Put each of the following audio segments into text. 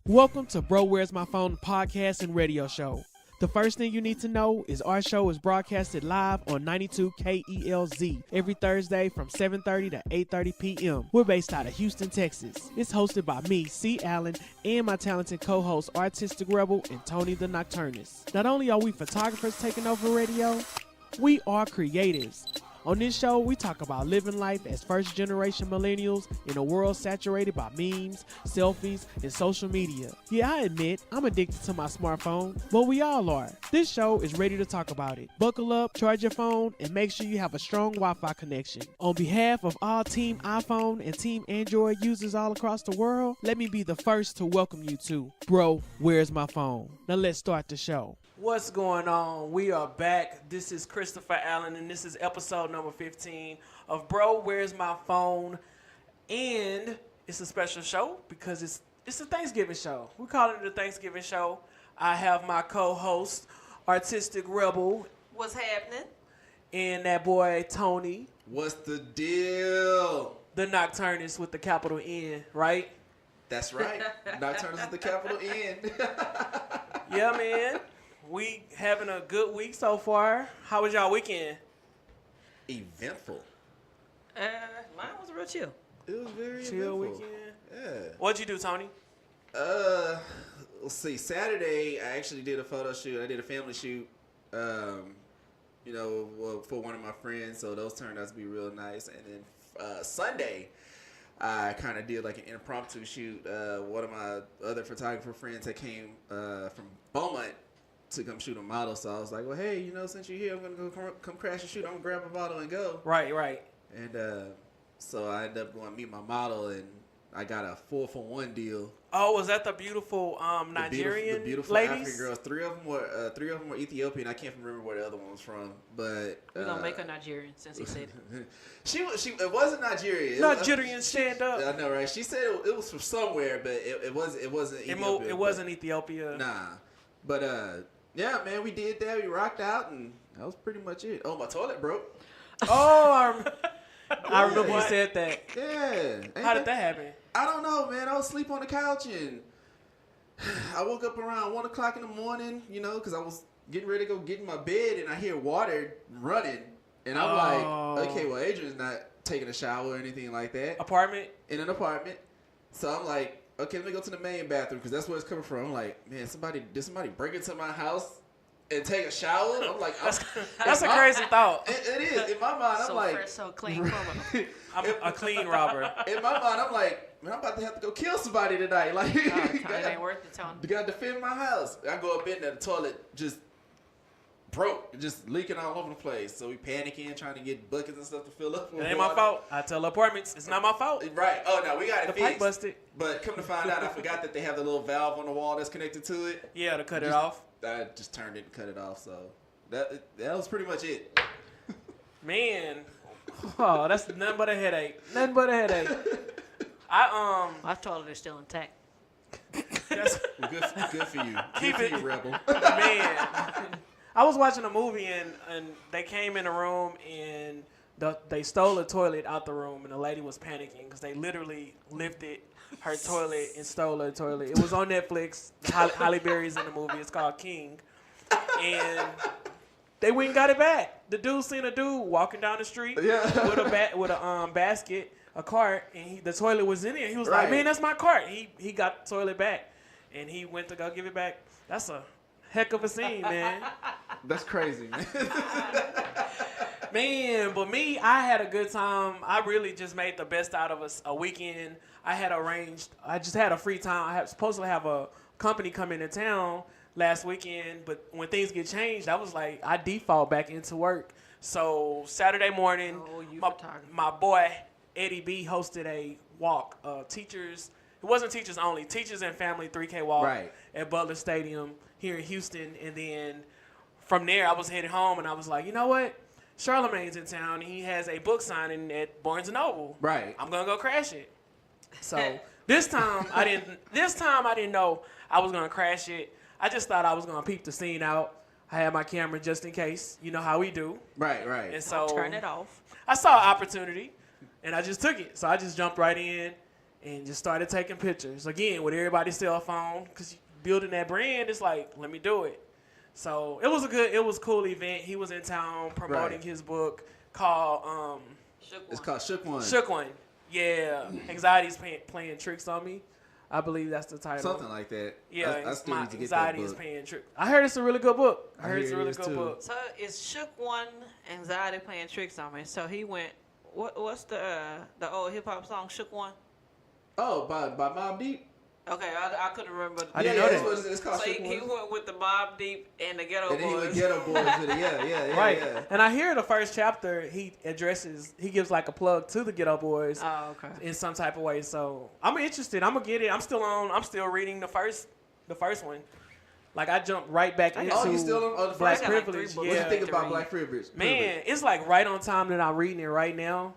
Welcome to Bro Where's My Phone podcast and radio show. The first thing you need to know is our show is broadcasted live on 92 KELZ every Thursday from 7:30 to 8:30 p.m. We're based out of Houston, Texas. It's hosted by me, C. Allen, and my talented co-host Artistik Rebel and Tony the Nocturnist. Not only are we photographers taking over radio, we are creatives. On this show, we talk about living life as first-generation millennials in a world saturated by memes, selfies, and social media. Yeah, I admit, I'm addicted to my smartphone, but we all are. This show is ready to talk about it. Buckle up, charge your phone, and make sure you have a strong Wi-Fi connection. On behalf of all Team iPhone and Team Android users all across the world, let me be the first to welcome you to Bro, Where's My Phone? Now let's start the show. What's going on? We are back. This is Christopher Allen, and this is episode number 15 of Bro, Where's My Phone? And it's a special show because it's a Thanksgiving show. We call it a Thanksgiving show. I have my co-host, Artistik Rebel. What's happening? And that boy, Tony. What's the deal? The Nocturnist with the capital N, right? That's right. Nocturnist with the capital N. Yeah, man. We having a good week so far. How was y'all weekend? Eventful. Mine was real chill. It was very chill eventful. Weekend. Yeah. What'd you do, Tony? Let's see. Saturday, I actually did a photo shoot. I did a family shoot. For one of my friends. So those turned out to be real nice. And then Sunday, I kind of did like an impromptu shoot. One of my other photographer friends that came from Beaumont to come shoot a model, so I was like, well, hey, since you're here, I'm gonna go come crash and shoot. I'm gonna grab a bottle and go. Right. And so I ended up going to meet my model, and I got a 4-for-1 deal. Oh, was that the beautiful Nigerian the beautiful ladies? African girls? Three of them were Ethiopian. I can't remember where the other one was from, but we're gonna make her Nigerian since he said it. she it wasn't Nigerian. Nigerian stand up. I know, right? She said it was from somewhere, but it wasn't Ethiopia. It wasn't Ethiopia. Nah, but yeah, man, we did that. We rocked out, and that was pretty much it. Oh, my toilet broke. Oh, I remember you said that. Yeah. How did that happen? I don't know, man. I was asleep on the couch, and I woke up around 1 o'clock in the morning, because I was getting ready to go get in my bed, and I hear water running. And I'm like, okay, well, Adrian's not taking a shower or anything like that. Apartment? In an apartment. So I'm like, okay, let me go to the main bathroom because that's where it's coming from. I'm like, man, did somebody break into my house and take a shower? I'm like, that's a crazy thought. It is. In my mind, I'm like, fresh, so clean from I'm a clean robber. In my mind, I'm like, man, I'm about to have to go kill somebody tonight. Like, it ain't worth it, Tony. You got to defend my house. I go up in there, the toilet just broke, just leaking all over the place. So we panicking, trying to get buckets and stuff to fill up. It ain't my fault. I tell apartments, it's not my fault. Right. Oh, no, we got it the fixed. pipe busted. But come to find out, I forgot that they have the little valve on the wall that's connected to it. Yeah, to cut it off. I just turned it and cut it off. So that was pretty much it. Man, oh, that's nothing but a headache. Nothing but a headache. My toilet is still intact. That's good for you. Keep good it, for you, Rebel. Man. I was watching a movie and they came in the room and they stole a toilet out the room and the lady was panicking because they literally lifted her toilet and stole her toilet. It was on Netflix. Halle Berry's in the movie. It's called King. And they went and got it back. The dude seen a dude walking down the street with a basket, a cart, and the toilet was in it. He was like, man, that's my cart. He got the toilet back and he went to go give it back. That's a heck of a scene, man. That's crazy, man. Man, but me, I had a good time. I really just made the best out of a weekend. I just had a free time. I was supposed to have a company come into town last weekend, but when things get changed, I was like, I default back into work. So Saturday morning, my boy Eddie B hosted a walk. Teachers, it wasn't teachers only, teachers and family 3K walk at Butler Stadium here in Houston. And then from there, I was headed home, and I was like, you know what? Charlemagne's in town, and he has a book signing at Barnes & Noble. Right. I'm gonna go crash it. So this time I didn't know I was gonna crash it. I just thought I was gonna peep the scene out. I had my camera just in case. You know how we do. Right. And I'll so turn it off. I saw an opportunity, and I just took it. So I just jumped right in, and just started taking pictures. Again, with everybody's cell phone, because building that brand, it's like, let me do it. So it was a cool event. He was in town promoting his book called It's called Shook One. Shook One. Yeah, Anxiety's playing tricks on me. I believe that's the title. Something like that. Yeah, I still my need to get that anxiety is book. playing tricks. I heard it's a really good book. I heard hear it's a it really is good too. book. So it's Shook One, Anxiety playing tricks on me. So he went. What's the old hip hop song Shook One? Oh, by Mobb Deep. Okay, I couldn't remember. I didn't know that. That's what it's called. So Shook he One. went with the Mobb Deep and the Ghetto And then he Boys. went Ghetto Boys with it. Yeah. Right. Yeah. And I hear the first chapter, he gives like a plug to the Ghetto Boys Oh, okay. in some type of way. So I'm interested. I'm gonna get it. I'm still reading the first one. Like I jumped right back into Oh, you still on the Black first one? I got like Privilege. 3 books. What Yeah. you think about to Black Privilege? Man, it's like right on time that I'm reading it right now,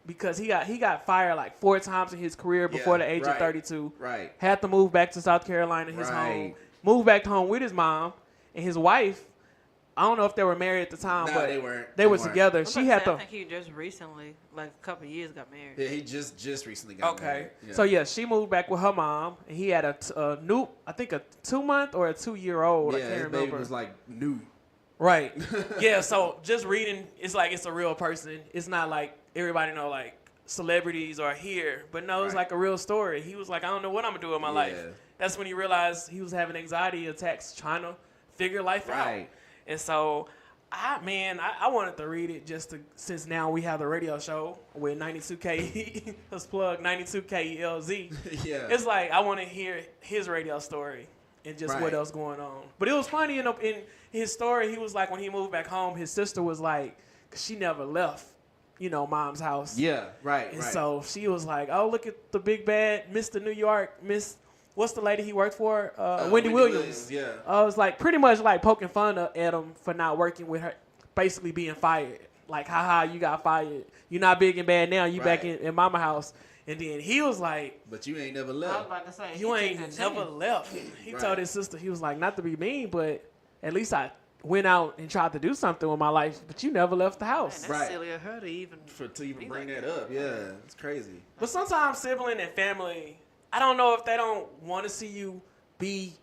because he got fired like 4 times in his career before the age of 32. Right. Had to move back to South Carolina, his Right. home. Moved back home with his mom and his wife. I don't know if they were married at the time, No, but they weren't. They were weren't. together. I She had I to. think he just recently, like a couple of years, got married. Yeah, he just recently got Okay. married. Yeah. So yeah, she moved back with her mom, and he had a 2-month or a 2-year-old. I yeah, can't his remember. baby was like new. Right. Yeah. So just reading, it's like it's a real person. It's not like everybody know like celebrities are here, but no, it's Right. like a real story. He was like, I don't know what I'm gonna do with my life. Yeah. That's when he realized he was having anxiety attacks, trying to figure life out. Right. And so, I wanted to read it since now we have the radio show with 92K. Let's plug 92KELZ. Yeah. It's like I want to hear his radio story and just what Right. else going on. But it was funny in his story. He was like, when he moved back home, his sister was like, 'cause she never left, mom's house. Yeah. Right. And right. so she was like, oh, look at the big bad Mr. New York, what's the lady he worked for? Wendy Williams. Yeah. I was like pretty much like poking fun at him for not working with her, basically being fired. Like, haha, you got fired. You're not big and bad now. You back Right. in mama house. And then he was like, But you ain't never I was left. about to say, you he ain't took the never chance. left. He Right. told his sister, he was like, not to be mean, but at least I went out and tried to do something with my life, but you never left the Man, house. that's Right. silly of her to even. To even be bring like that up. Yeah. It's crazy. But sometimes sibling and family, I don't know if they don't want to see you be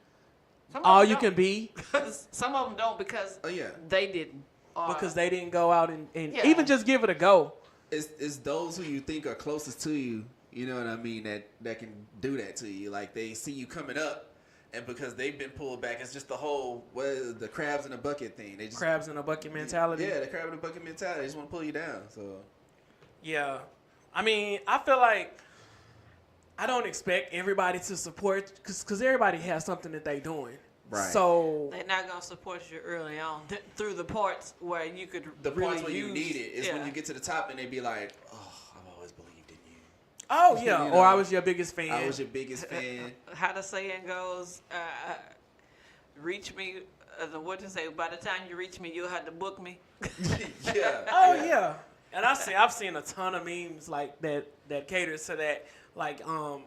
Some of all them you don't. can be Some of them don't because Oh yeah. they didn't. Or, because they didn't go out and Yeah. even just give it a go. It's those who you think are closest to you. You know what I mean? That can do that to you. Like they see you coming up, and because they've been pulled back, it's just the whole the crabs in a bucket thing. They just Crabs in a bucket mentality. Yeah, the crab in a bucket mentality. They just want to pull you down. So Yeah. I mean, I feel like I don't expect everybody to support because everybody has something that they doing. Right. So they're not gonna support you early on through the parts where you could the really parts where you use- need it is yeah. when you get to the top and they be like, "Oh, I've always believed in you. oh yeah, You or I know, was your biggest fan. I was your biggest fan." How the saying goes, reach me. What to say? By the time you reach me, you'll have to book me. Yeah. Oh yeah. And I've seen a ton of memes like that caters to that. Like I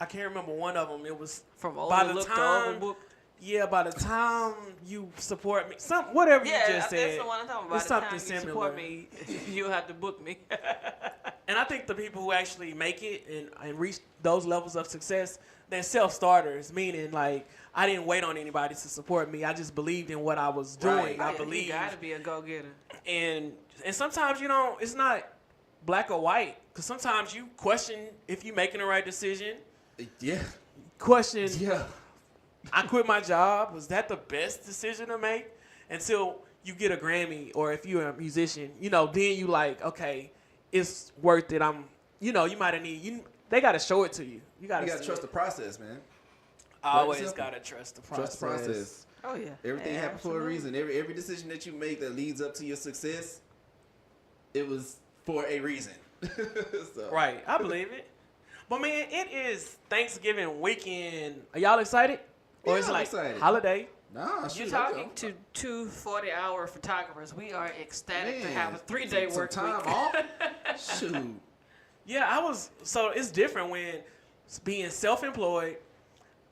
can't remember one of them. It was From by the overlooked to time overbooked. yeah, by the time you support me, whatever Yeah, you just that's said. the one I'm talking about. It's By the time something you similar. support me, you'll have to book me. And I think the people who actually make it and reach those levels of success, they're self-starters, meaning like I didn't wait on anybody to support me. I just believed in what I was doing. Right. I You believed. gotta be a go-getter. And sometimes, it's not black or white. Because sometimes you question if you're making the right decision. Yeah. Question, Yeah. I quit my job. Was that the best decision to make? Until you get a Grammy, or if you're a musician, then you like, okay, it's worth it. You might have they got to show it to you. You got You gotta to trust the process, man. Always simple. got to trust the process. Trust the process. Oh yeah. Everything Yeah, happens for a absolutely. reason. Every decision that you make that leads up to your success, it was for a reason. So. Right. I believe it. But, man, it is Thanksgiving weekend. Are y'all excited? Or Yeah, is it I'm like excited. holiday? Nah, shoot, You're talking to two 40-hour photographers. We are ecstatic to have a 3-day some work time week. off. Shoot. Yeah, so it's different when being self-employed,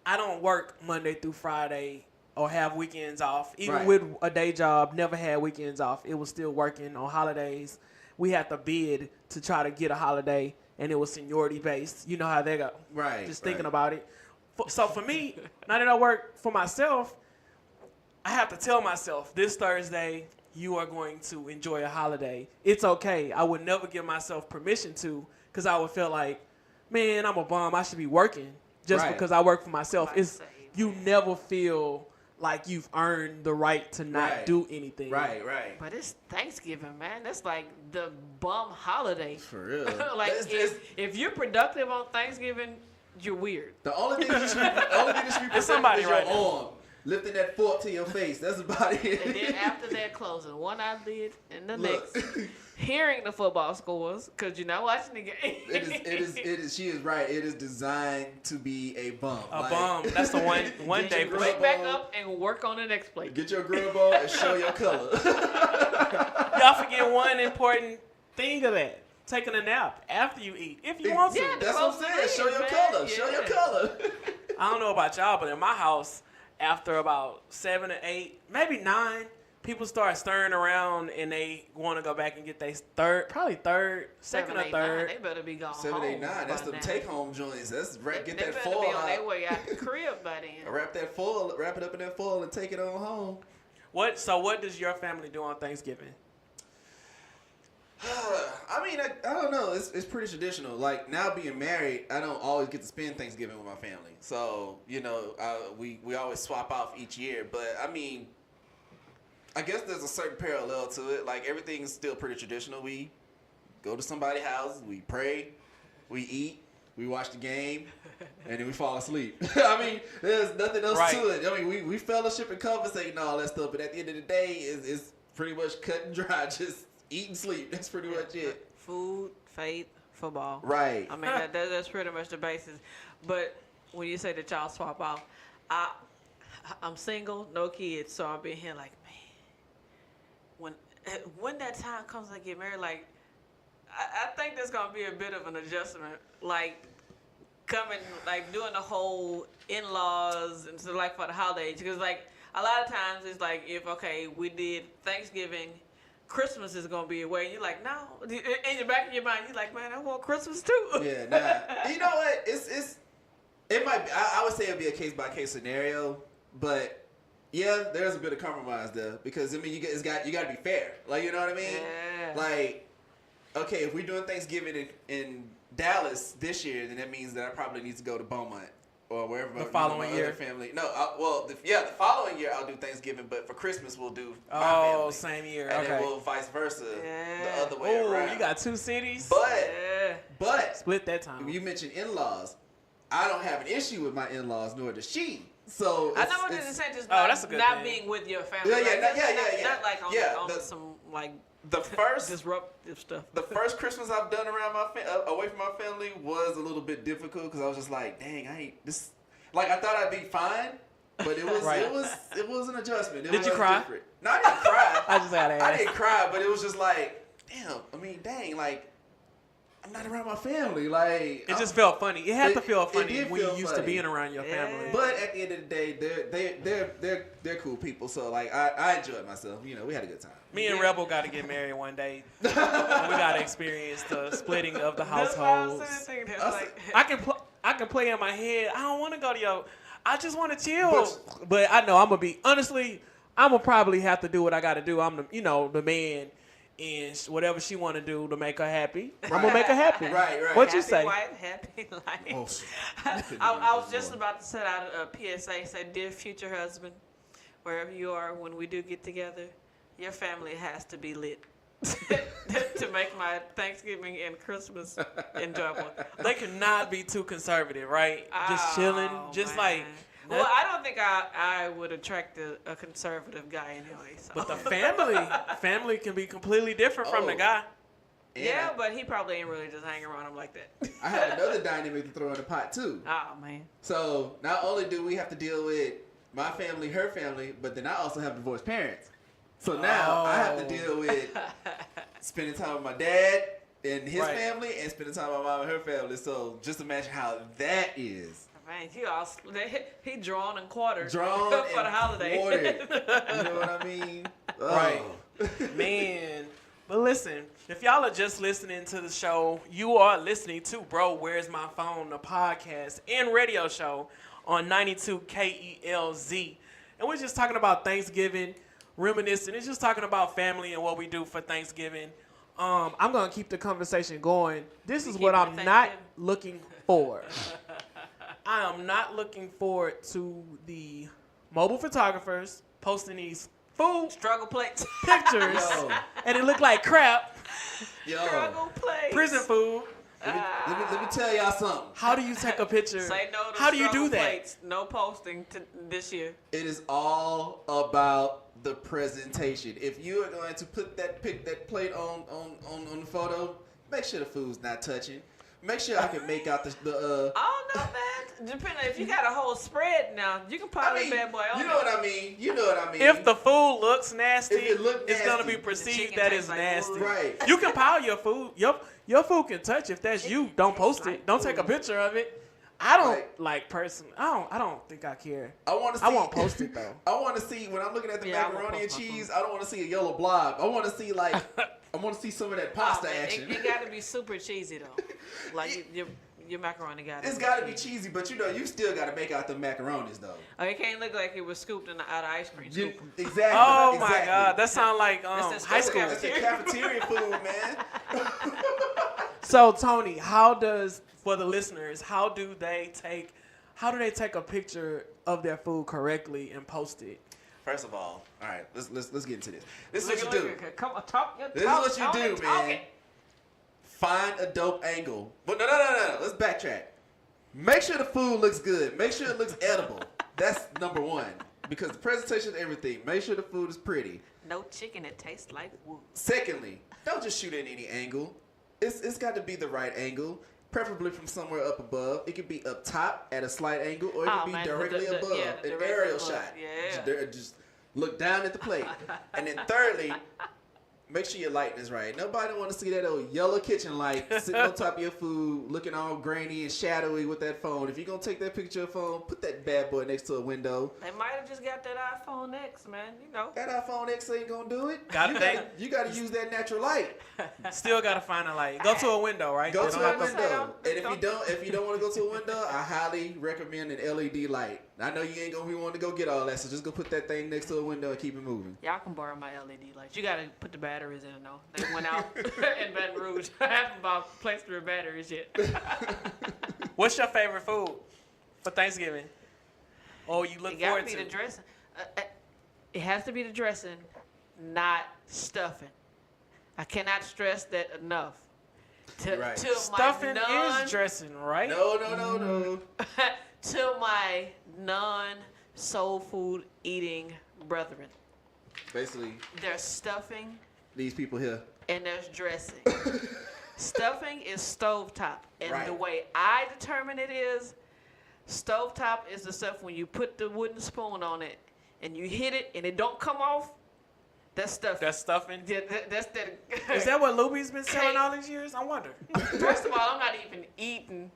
I don't work Monday through Friday or have weekends off. Even Right. with a day job, never had weekends off. It was still working on holidays. We had to bid to try to get a holiday. and it was seniority based. You know how they go. Right. Just thinking about it. So for me, now that I work for myself, I have to tell myself this Thursday you are going to enjoy a holiday. It's okay. I would never give myself permission to, because I would feel like, man, I'm a bum. I should be working just because I work for myself. You never feel like you've earned the right to not do anything. Right. But it's Thanksgiving, man. That's like the bum holiday. For real. Like if you're productive on Thanksgiving, you're weird. The only thing you should be somebody is your arm. Lifting that fork to your face. That's about it. And then after that, closing one eyelid and the next. Hearing the football scores, because you're not watching the game. It is. She is right. It is designed to be a bum. A bum. That's the one day. Wake back up and work on the next play. Get your grill ball and show your color. Y'all forget one important thing of that. Taking a nap after you eat, if you want to. Yeah, that's what I'm saying. Show your color. Show your color. I don't know about y'all, but in my house, after about 7 or 8, maybe 9, people start stirring around and they want to go back and get their second or third. They better be gone 7, home. 8, 9. That's the take-home joints. That's get that foil. They better be on their way out the crib by then. Wrap it up in that foil and take it on home. So what does your family do on Thanksgiving? I mean, I don't know. It's pretty traditional. Like, now being married, I don't always get to spend Thanksgiving with my family. So, we always swap off each year. But, I mean, I guess there's a certain parallel to it. Like, everything's still pretty traditional. We go to somebody's house, we pray, we eat, we watch the game, and then we fall asleep. I mean, there's nothing else to it. I mean, we fellowship and conversate and all that stuff. But at the end of the day, it's pretty much cut and dry. Just eat and sleep. That's pretty much it. Food, faith, football. Right. I mean, that's pretty much the basis. But when you say that y'all swap out, I'm single, no kids, so I'm being here like, man, when that time comes I get married, like, I think there's going to be a bit of an adjustment. Like, doing the whole in-laws and so, like, for the holidays. Because, like, a lot of times it's like, we did Thanksgiving, Christmas is gonna be away. And you're like, no. In the back of your mind, you're like, man, I want Christmas too. Yeah, nah. You know what? It might be, I would say it'd be a case by case scenario, but yeah, there's a bit of compromise there because I mean, you got to be fair. Like, you know what I mean? Yeah. Like, okay, if we're doing Thanksgiving in Dallas this year, then that means that I probably need to go to Beaumont. Or wherever the following year. Other family. No, the following year I'll do Thanksgiving, but for Christmas we'll do my family. Same year. And then we'll vice versa the other way around. You got 2 cities. But split that time. You mentioned in-laws. I don't have an issue with my in-laws, nor does she. So I know what you're saying, just that's a good not thing. being with your family. Yeah. Not like on some like the first disruptive stuff. The first Christmas I've done around away from my family was a little bit difficult because I was just like, dang, I ain't this. Like, I thought I'd be fine, but it was it was an adjustment. Did you cry? Different. No, I didn't cry. I just had to ask. I didn't cry, but it was just like, damn. I mean, dang, like, I'm not around my family. Like, it just felt funny. It had to feel funny when feel you used to being around your family. But at the end of the day, they're cool people. So like, I enjoyed myself. You know, we had a good time. Me and Rebel got to get married one day. We got to experience the splitting of the households. I can play in my head. I don't want to go to your. I just want to chill. But I know I'm gonna be honestly. I'm gonna probably have to do what I got to do. I'm the man, and whatever she want to do to make her happy, I'm gonna make her happy. Right. What you say? Wife, happy life. I was just about to set out a PSA. Say, dear future husband, wherever you are, when we do get together, your family has to be lit. To make my Thanksgiving and Christmas enjoyable. They cannot be too conservative, right? Just chilling, just man. like. Well, I don't think I would attract a conservative guy anyway. So. But the family can be completely different from the guy. Yeah, but he probably ain't really just hanging around him like that. I had another dynamic to throw in the pot too. Oh man. So not only do we have to deal with my family, her family, but then I also have divorced parents. So now I have to deal with spending time with my dad and his family and spending time with my mom and her family. So just imagine how that is. Man, he drawn and quartered for the holiday. Quartered. You know what I mean? Right. Man. But listen, if y'all are just listening to the show, you are listening to Bro, Where's My Phone, the podcast and radio show on 92 KELZ. And we're just talking about Thanksgiving, reminiscing. It's just talking about family and what we do for Thanksgiving. I'm going to keep the conversation going. This is what I'm not looking for. I am not looking forward to the mobile photographers posting these food Struggle plates. pictures, and it looked like crap. Struggle plates. Prison food. Let me tell y'all something. How do you take a picture? Say no to How do you do struggle that? plates. No posting this year. It is all about the presentation. If you are going to put that plate on the photo, make sure the food's not touching. Make sure I can make out the Oh no, man! Depending if you got a whole spread now, you can pile that bad boy on. You know what I mean? You know what I mean? If the food looks nasty, If it look it's gonna nasty, be perceived chicken that tastes it's like nasty. wood. Right. You can pile your food. Your food can touch. If that's you, don't post it. Don't take a picture of it. I don't Right. I don't think I care. I want to see. I won't post it though. I want to see when I'm looking at the Yeah, I won't macaroni and post my cheese. food. I don't want to see a yellow blob. I want to see I want to see some of that pasta Man, action. It got to be super cheesy though. Like your macaroni got. It's got to be cheesy, but you still got to make out the macaronis though. Oh, it can't look like it was scooped out of ice cream. You- Scoop. exactly. Oh my exactly. God, that sounds like That's high school. That's the cafeteria food, man. So Tony, for the listeners, how do they take a picture of their food correctly and post it? First of all right, let's get into this. This is what you do. Come on, talk. This is what you do, man. Find a dope angle. But no. Let's backtrack. Make sure the food looks good. Make sure it looks edible. That's number one. Because the presentation is everything. Make sure the food is pretty. No chicken that tastes like wood. Secondly, don't just shoot at any angle. It's got to be the right angle. Preferably from somewhere up above. It could be up top at a slight angle, or it could be directly above. the An directly aerial above. shot. Yeah. Just look down at the plate. And then thirdly, make sure your lighting is right. Nobody want to see that old yellow kitchen light sitting on top of your food, looking all grainy and shadowy with that phone. If you're going to take that picture of your phone, put that bad boy next to a window. They might have just got that iPhone X, man. You know. That iPhone X ain't going to do it. You got to use that natural light. Still gotta find a light. Go to a window, right? Go They to don't a have to- window. And if you don't want to go to a window, I highly recommend an LED light. I know you ain't gonna be wanting to go get all that, so just go put that thing next to a window and keep it moving. Y'all can borrow my LED lights. You gotta put the batteries in though. They went out in Baton Rouge. I haven't bought placed their batteries yet. What's your favorite food for Thanksgiving? Oh, you look It gotta forward be to the dressing. It has to be the dressing, not stuffing. I cannot stress that enough. Right. To stuffing my is dressing, right? No. to my non-soul food eating brethren. Basically, There's stuffing these people here. and there's dressing. Stuffing is stovetop. And Right. the way I determine it is, stovetop is the stuff when you put the wooden spoon on it and you hit it and it don't come off, that's stuffing. That's stuffing. Yeah, that's that. Is that what Luby's been selling all these years? I wonder. First of all, I'm not even eating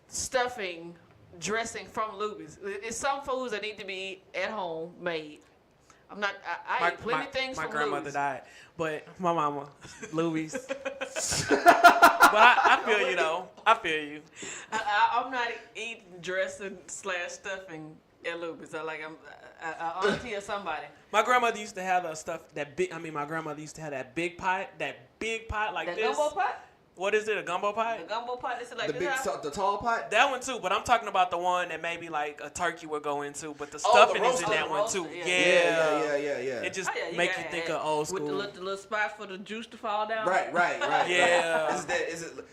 stuffing dressing from Luby's. It's some foods that need to be at home made. I'm not. I eat plenty of things my from grandmother Luby's. died, but my mama, Luby's. But I feel you though. I feel you. I'm not eating dressing / stuffing at Luby's. I auntie or somebody. My grandmother used to have my grandmother used to have that big pot like The this. gumbo pot? What is it? A gumbo pot? The gumbo pot is like The this big, high? the tall pot. That one too, but I'm talking about the one that maybe like a turkey would go into, but the Oh, stuffing the is in roasted. that one too. Yeah. Yeah. It just Oh, yeah, make gotta you think have of old with school. the little spot for the juice to fall down. Right. Yeah. Is it?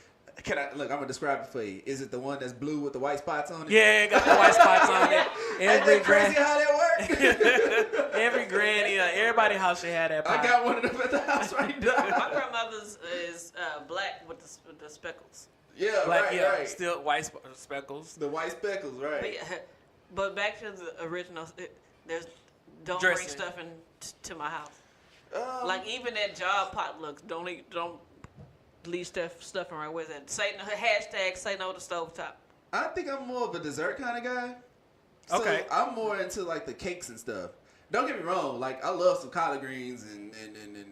Can I look? I'm gonna describe it for you. Is it the one that's blue with the white spots on it? Yeah, it got the white spots on it. Ain't that crazy how that works? Every granny, everybody house should have that pot. I got one of them at the house right now. My grandmother's is black with the speckles. Yeah, Black, right. still white speckles. The white speckles, right? But, but back to the original. Don't Dressing. bring stuff to my house. Like, Like even that job potlucks. Don't leave stuffing right with it. Say no, hashtag say no to stovetop. I think I'm more of a dessert kind of guy. So Okay. I'm more into like the cakes and stuff. don't get me wrong. Like I love some collard greens and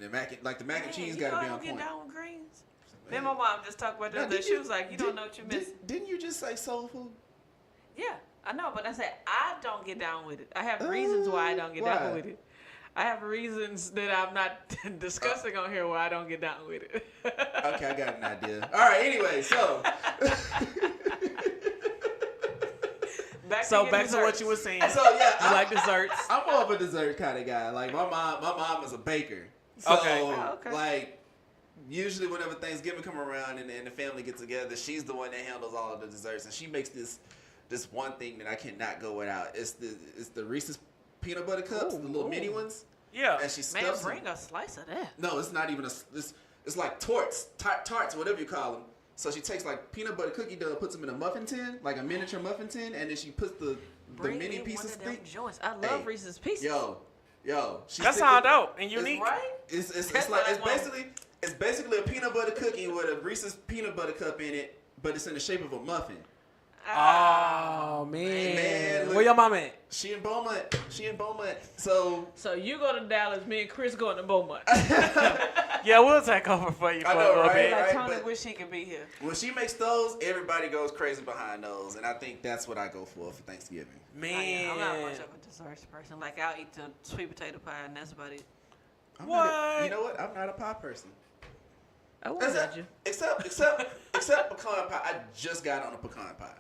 the mac and cheese got to be on I don't point. get down with greens. Me and my mom just talked about that. She was like, you don't know what you're missing. Didn't you just say soul food? Yeah, I know, but I said I don't get down with it. I have reasons why I don't get down with it. I have reasons that I'm not discussing on here why I don't get down with it. Okay, I got an idea. All right, anyway, so. Back to what you were saying. So yeah, you like desserts. I'm more of a dessert kind of guy. Like my mom is a baker. So okay. like usually whenever Thanksgiving come around and the family get together, she's the one that handles all of the desserts, and she makes this one thing that I cannot go without. It's the Reese's peanut butter cups, the little mini ones. Yeah. And she stuffs bring a slice of that. No, it's not even it's like tarts, whatever you call them. So she takes like peanut butter cookie dough, puts them in a muffin tin, like a miniature muffin tin, and then she puts the mini pieces. Joints. I love Reese's Pieces. Yo. That sounds dope and unique. Right? It's basically a peanut butter cookie with a Reese's peanut butter cup in it, but it's in the shape of a muffin. Oh man, look, where your mom at? She in Beaumont. So you go to Dallas, me and Chris going to Beaumont. Yeah, we'll take over for you for a little bit. Like Tony wish he could be here. When she makes those, everybody goes crazy behind those, and I think that's what I go for Thanksgiving. Man, I'm not much of a desserts person. Like I'll eat the sweet potato pie, and that's about it. You know what? I'm not a pie person. I won't judge you. Except pecan pie. I just got on a pecan pie.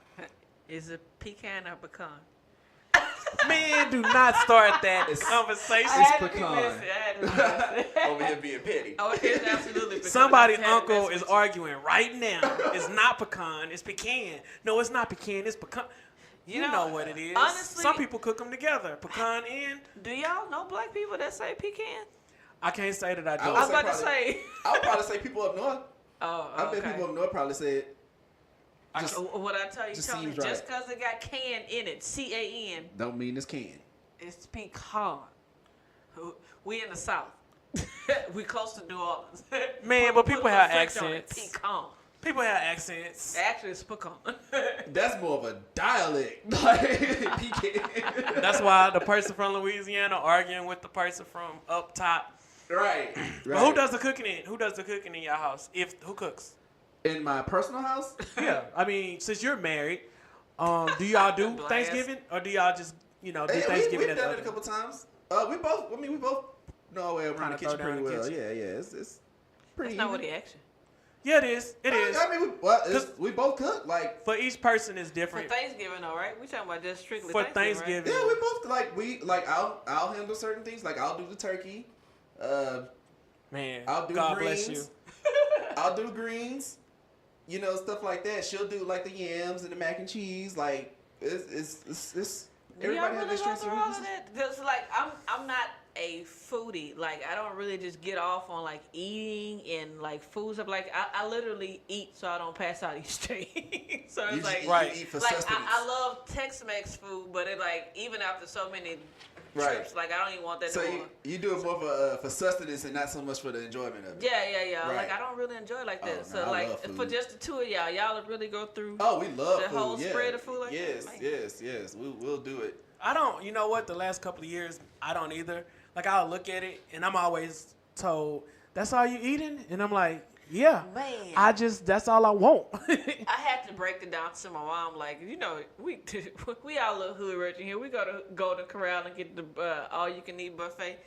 Is it pecan or pecan? Man, do not start that conversation. It's pecan. Over here being petty. Oh, it's absolutely pecan. Somebody's uncle is arguing right now. It's not pecan, it's pecan. No, it's not pecan, it's pecan. You know what it is. Honestly, some people cook them together. Pecan and... Do y'all know black people that say pecan? I can't say that I do. I was about to say. I would probably say people up north. I bet people up north probably say it. What I tell you, Tony, just because it got can in it, C-A-N. Don't mean it's can. It's pecan. We in the South. We close to New Orleans. Man, but people have accents. Pecan. People have accents. Actually, it's pecan. That's more of a dialect. Pecan. That's why the person from Louisiana arguing with the person from up top. Right. But who does the cooking in? Who does the cooking in your house? Who cooks? In my personal house? Yeah. I mean, since you're married, do y'all do Thanksgiving, or do y'all just do Thanksgiving? We've done it a couple times. We both know our way around the kitchen pretty well. Yeah. It's pretty. That's not what he asked you. Yeah, it is. It is. I mean, we both cook. Like for each person is different. For Thanksgiving, though, right? We talking about just strictly for Thanksgiving. Yeah, we both I'll handle certain things. Like I'll do the turkey. Man, I'll do God greens. bless you. I'll do greens. Stuff like that. She'll do like the yams and the mac and cheese. Like it's everybody has their strengths and weaknesses. Just like I'm not a foodie. Like I don't really just get off on like eating and like foods. Like I literally eat so I don't pass out each day. So it's like you eat for sustenance. I love Tex-Mex food, but it like even after so many trips, like I don't even want that. So you do it more for sustenance and not so much for the enjoyment of it. Yeah. Right. Like I don't really enjoy it like that. Oh, so like for just the two of y'all really go through. Oh, we love the food. whole spread of food like yes, that. Yes. We'll do it. I don't. You know what? The last couple of years, I don't either. Like I'll look at it and I'm always told, "That's all you eating?" And I'm like, "Yeah." Man, that's all I want. I had to break it down to my mom. Like, we all look hood rich in here. We go to Golden Corral and get the all you can eat buffet,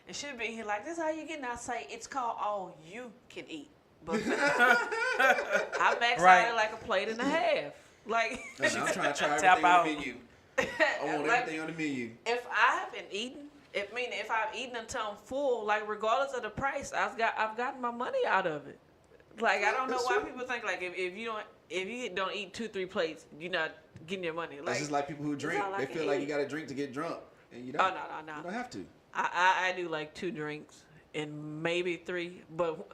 and she'll be here like, "This how you get?" And I say, "It's called all you can eat buffet." I max out it like a plate and a half. Like, I'm trying to try everything on the menu. I want everything on the menu. If I haven't eaten. If I've eaten until I'm full, like regardless of the price, I've gotten my money out of it. Like I don't know why people think like if you don't eat 2-3 plates, you're not getting your money. Like, that's just like people who drink. They feel like you got to drink to get drunk, and you don't. Oh no. You don't have to. I do like 2 drinks and maybe 3, but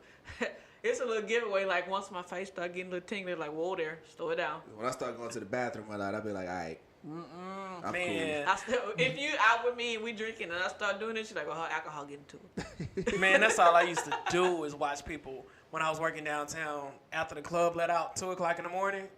it's a little giveaway. Like once my face start getting a little tingly, like whoa there, slow it down. When I start going to the bathroom a lot, I'll be like, all right. I'm man. Cool. If you out with me and we drinking and I start doing this, she's like, "Well, her alcohol getting to it." Man, that's all I used to do is watch people when I was working downtown after the club let out 2:00 in the morning.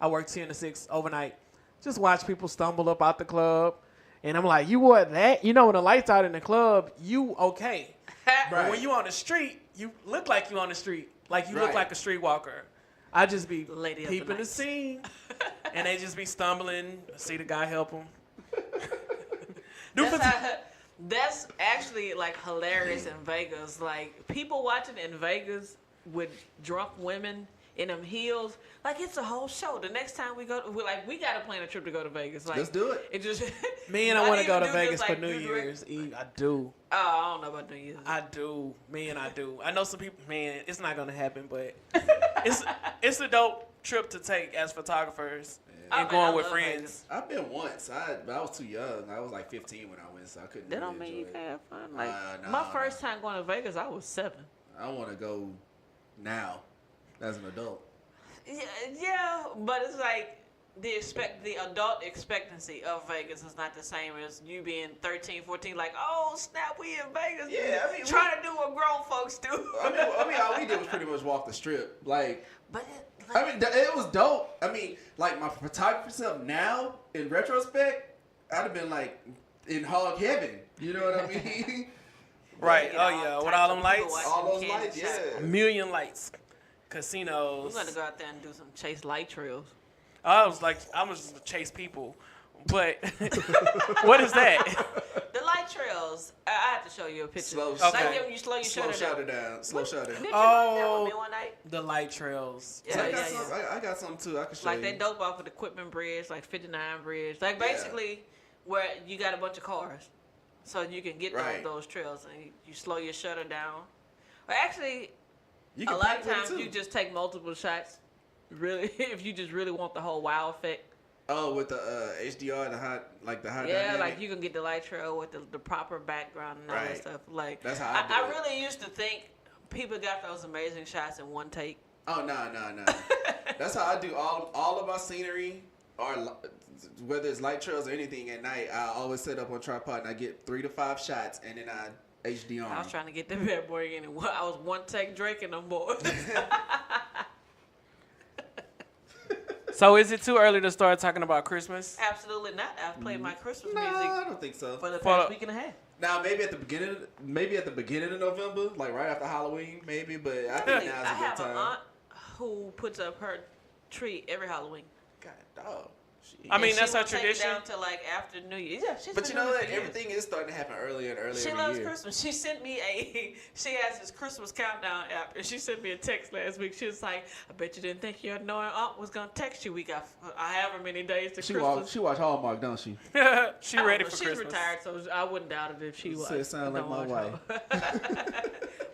I worked 10 to 6 overnight. Just watch people stumble up out the club And I'm like, you wore that? You know, when the lights out in the club, you okay. But Right. when you on the street, you look like you on the street. Like you look Right. like a streetwalker. I just be Lady of the peeping the night. scene. And they just be stumbling. See the guy help them. That's actually like hilarious in Vegas. Like people watching in Vegas with drunk women in them heels, like it's a whole show. The next time we go, we gotta plan a trip to go to Vegas. Like Let's do it. It just Me and I not want to go even to do Vegas just, for like, New do direct- Year's Eve. I do. Oh, I don't know about New Year's. I do. Me and I do. I know some people, man, it's not going to happen, but it's a dope trip to take as photographers Oh, and man, going I with love friends. Vegas. I've been once. But I was too young. I was like 15 when I went, so I couldn't. That really don't mean you enjoy can't it. have fun. Like No, my no. first time going to Vegas, I was 7. I want to go now as an adult. Yeah, but it's like the adult expectancy of Vegas is not the same as you being 13, 14. Like, oh snap, we in Vegas. Yeah, I mean, trying to do what grown folks do. I mean, all we did was pretty much walk the strip. Like, But I mean, it was dope. I mean, like my photography self now, in retrospect, I'd have been like in hog heaven. You know what I mean? Right. You Oh, know, yeah. With types all of them people lights. watching All those candy lights, shots. yeah. A million lights. We're Casinos. gonna go out there and do some chase light trails. I was just chase people. But what is that? The light trails. I have to show you a picture. Slow, Like Okay. when you slow your slow shutter shutter down. down. Slow shutter. Did you Oh. watch that with me one night? The light trails. Yeah, I got yeah, some. yeah. I got some too. I can show Like you. they dope off of the Equipment Bridge, like 59 Bridge. Like Yeah. basically where you got a bunch of cars. So you can get Right. those trails and you slow your shutter down. Or actually, You a can lot paint of with it, times too. you just take multiple shots. Really, if you just really want the whole wow effect. Oh, with the HDR, the high Yeah, dynamic. like you can get the light trail with the proper background and all that Right. stuff. Like That's how I do I it. really used to think people got those amazing shots in one take. Oh no. That's how I do all of my scenery, or whether it's light trails or anything at night. I always set up on tripod and I get 3 to 5 shots, and then I HD on. I was trying to get the bad boy in, and I was one take Drake and them boys. So is it too early to start talking about Christmas? Absolutely not. I've played my Christmas No, music I don't think so. for the For- past week and a half. Now maybe at the beginning of November, like right after Halloween, maybe. But I think I now's a good have an time. aunt who puts up her tree every Halloween. God, dog. I mean, And that's she our won't take it tradition. down till like after New Year. Yeah, she's But been you know doing it what? for years. Everything is starting to happen earlier and earlier She every loves year. Christmas. She sent me she has this Christmas countdown app, and she sent me a text last week. She was like, I bet you didn't think your annoying aunt was going to text you. We got however many days to Christmas. She watch Hallmark, don't she? She I don't ready know. for She's Christmas. retired, so I wouldn't doubt it if she was. So it sound like my wife.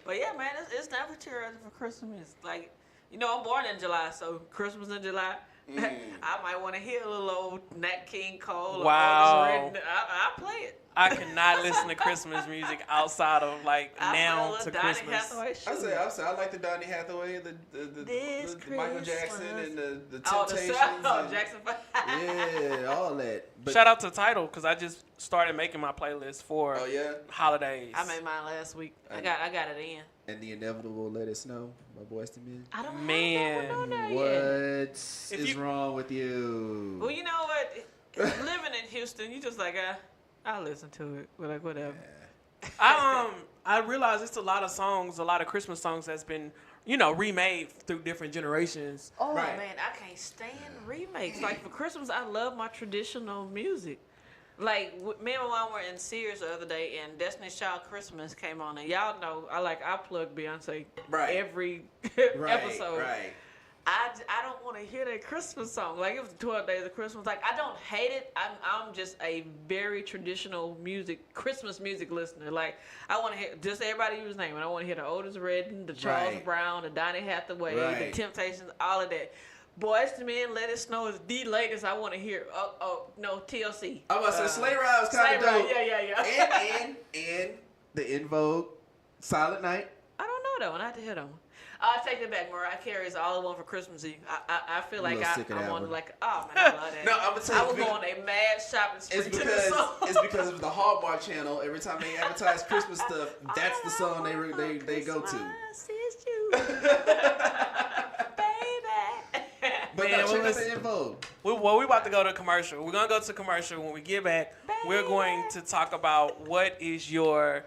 But yeah, man, it's never too early for Christmas. Like, you know, I'm born in July, so Christmas in July. I might want to hear a little old Nat King Cole. Wow. Or Otis Redding. I play it. I cannot listen to Christmas music outside of like I now play a to little Donny Christmas. Hathaway I say I like the Donny Hathaway, This the Michael Jackson, Christmas. and the Oh, Temptations. the and- Jackson 5. Yeah, all that. But, Shout out to Tidal because I just started making my playlist for Oh yeah, holidays. I made mine last week. I got it in. and the inevitable Let It Snow by Boyz II Men. I don't Man, have that one on there What yet. is you- wrong with you? Well, you know what? Living in Houston, you just like, I'll listen to it. We're like, whatever. I realize it's a lot of songs, a lot of Christmas songs that's been, remade through different generations. Oh, Right. man, I can't stand remakes. Like, for Christmas, I love my traditional music. Like, me and my mom were in Sears the other day, and Destiny's Child Christmas came on. And y'all know, I plug Beyonce Right. every Right, episode. right. I don't want to hear that Christmas song. Like, it was 12 Days of Christmas. Like, I don't hate it. I'm just a very traditional Christmas music listener. Like, I want to hear, just everybody use name. I want to hear the Otis Redding, the Charles Right. Brown, the Donny Hathaway, the Right. Temptations, all of that. Boyz II Men, Let It Snow is the latest I want to hear. No, TLC. I was about to say Sleigh Ride was kind of Sleigh dope. Ride, yeah. And the In Vogue Silent Night. I don't know that one. I have to hear that one. I'll take that back. Mariah Carey is all I want for Christmas Eve. I feel like I'm a little sick of I'm that on one. like, oh man, I love that. No, I'm gonna tell you, I was because- on a mad shopping spree It's to the because song. it's because of the Hallmark Channel. Every time they advertise Christmas stuff, that's the song they go to. Christmas is you, baby. But man, check out the info. we about to go to commercial. We're gonna go to commercial. When we get back, we're going to talk about what is your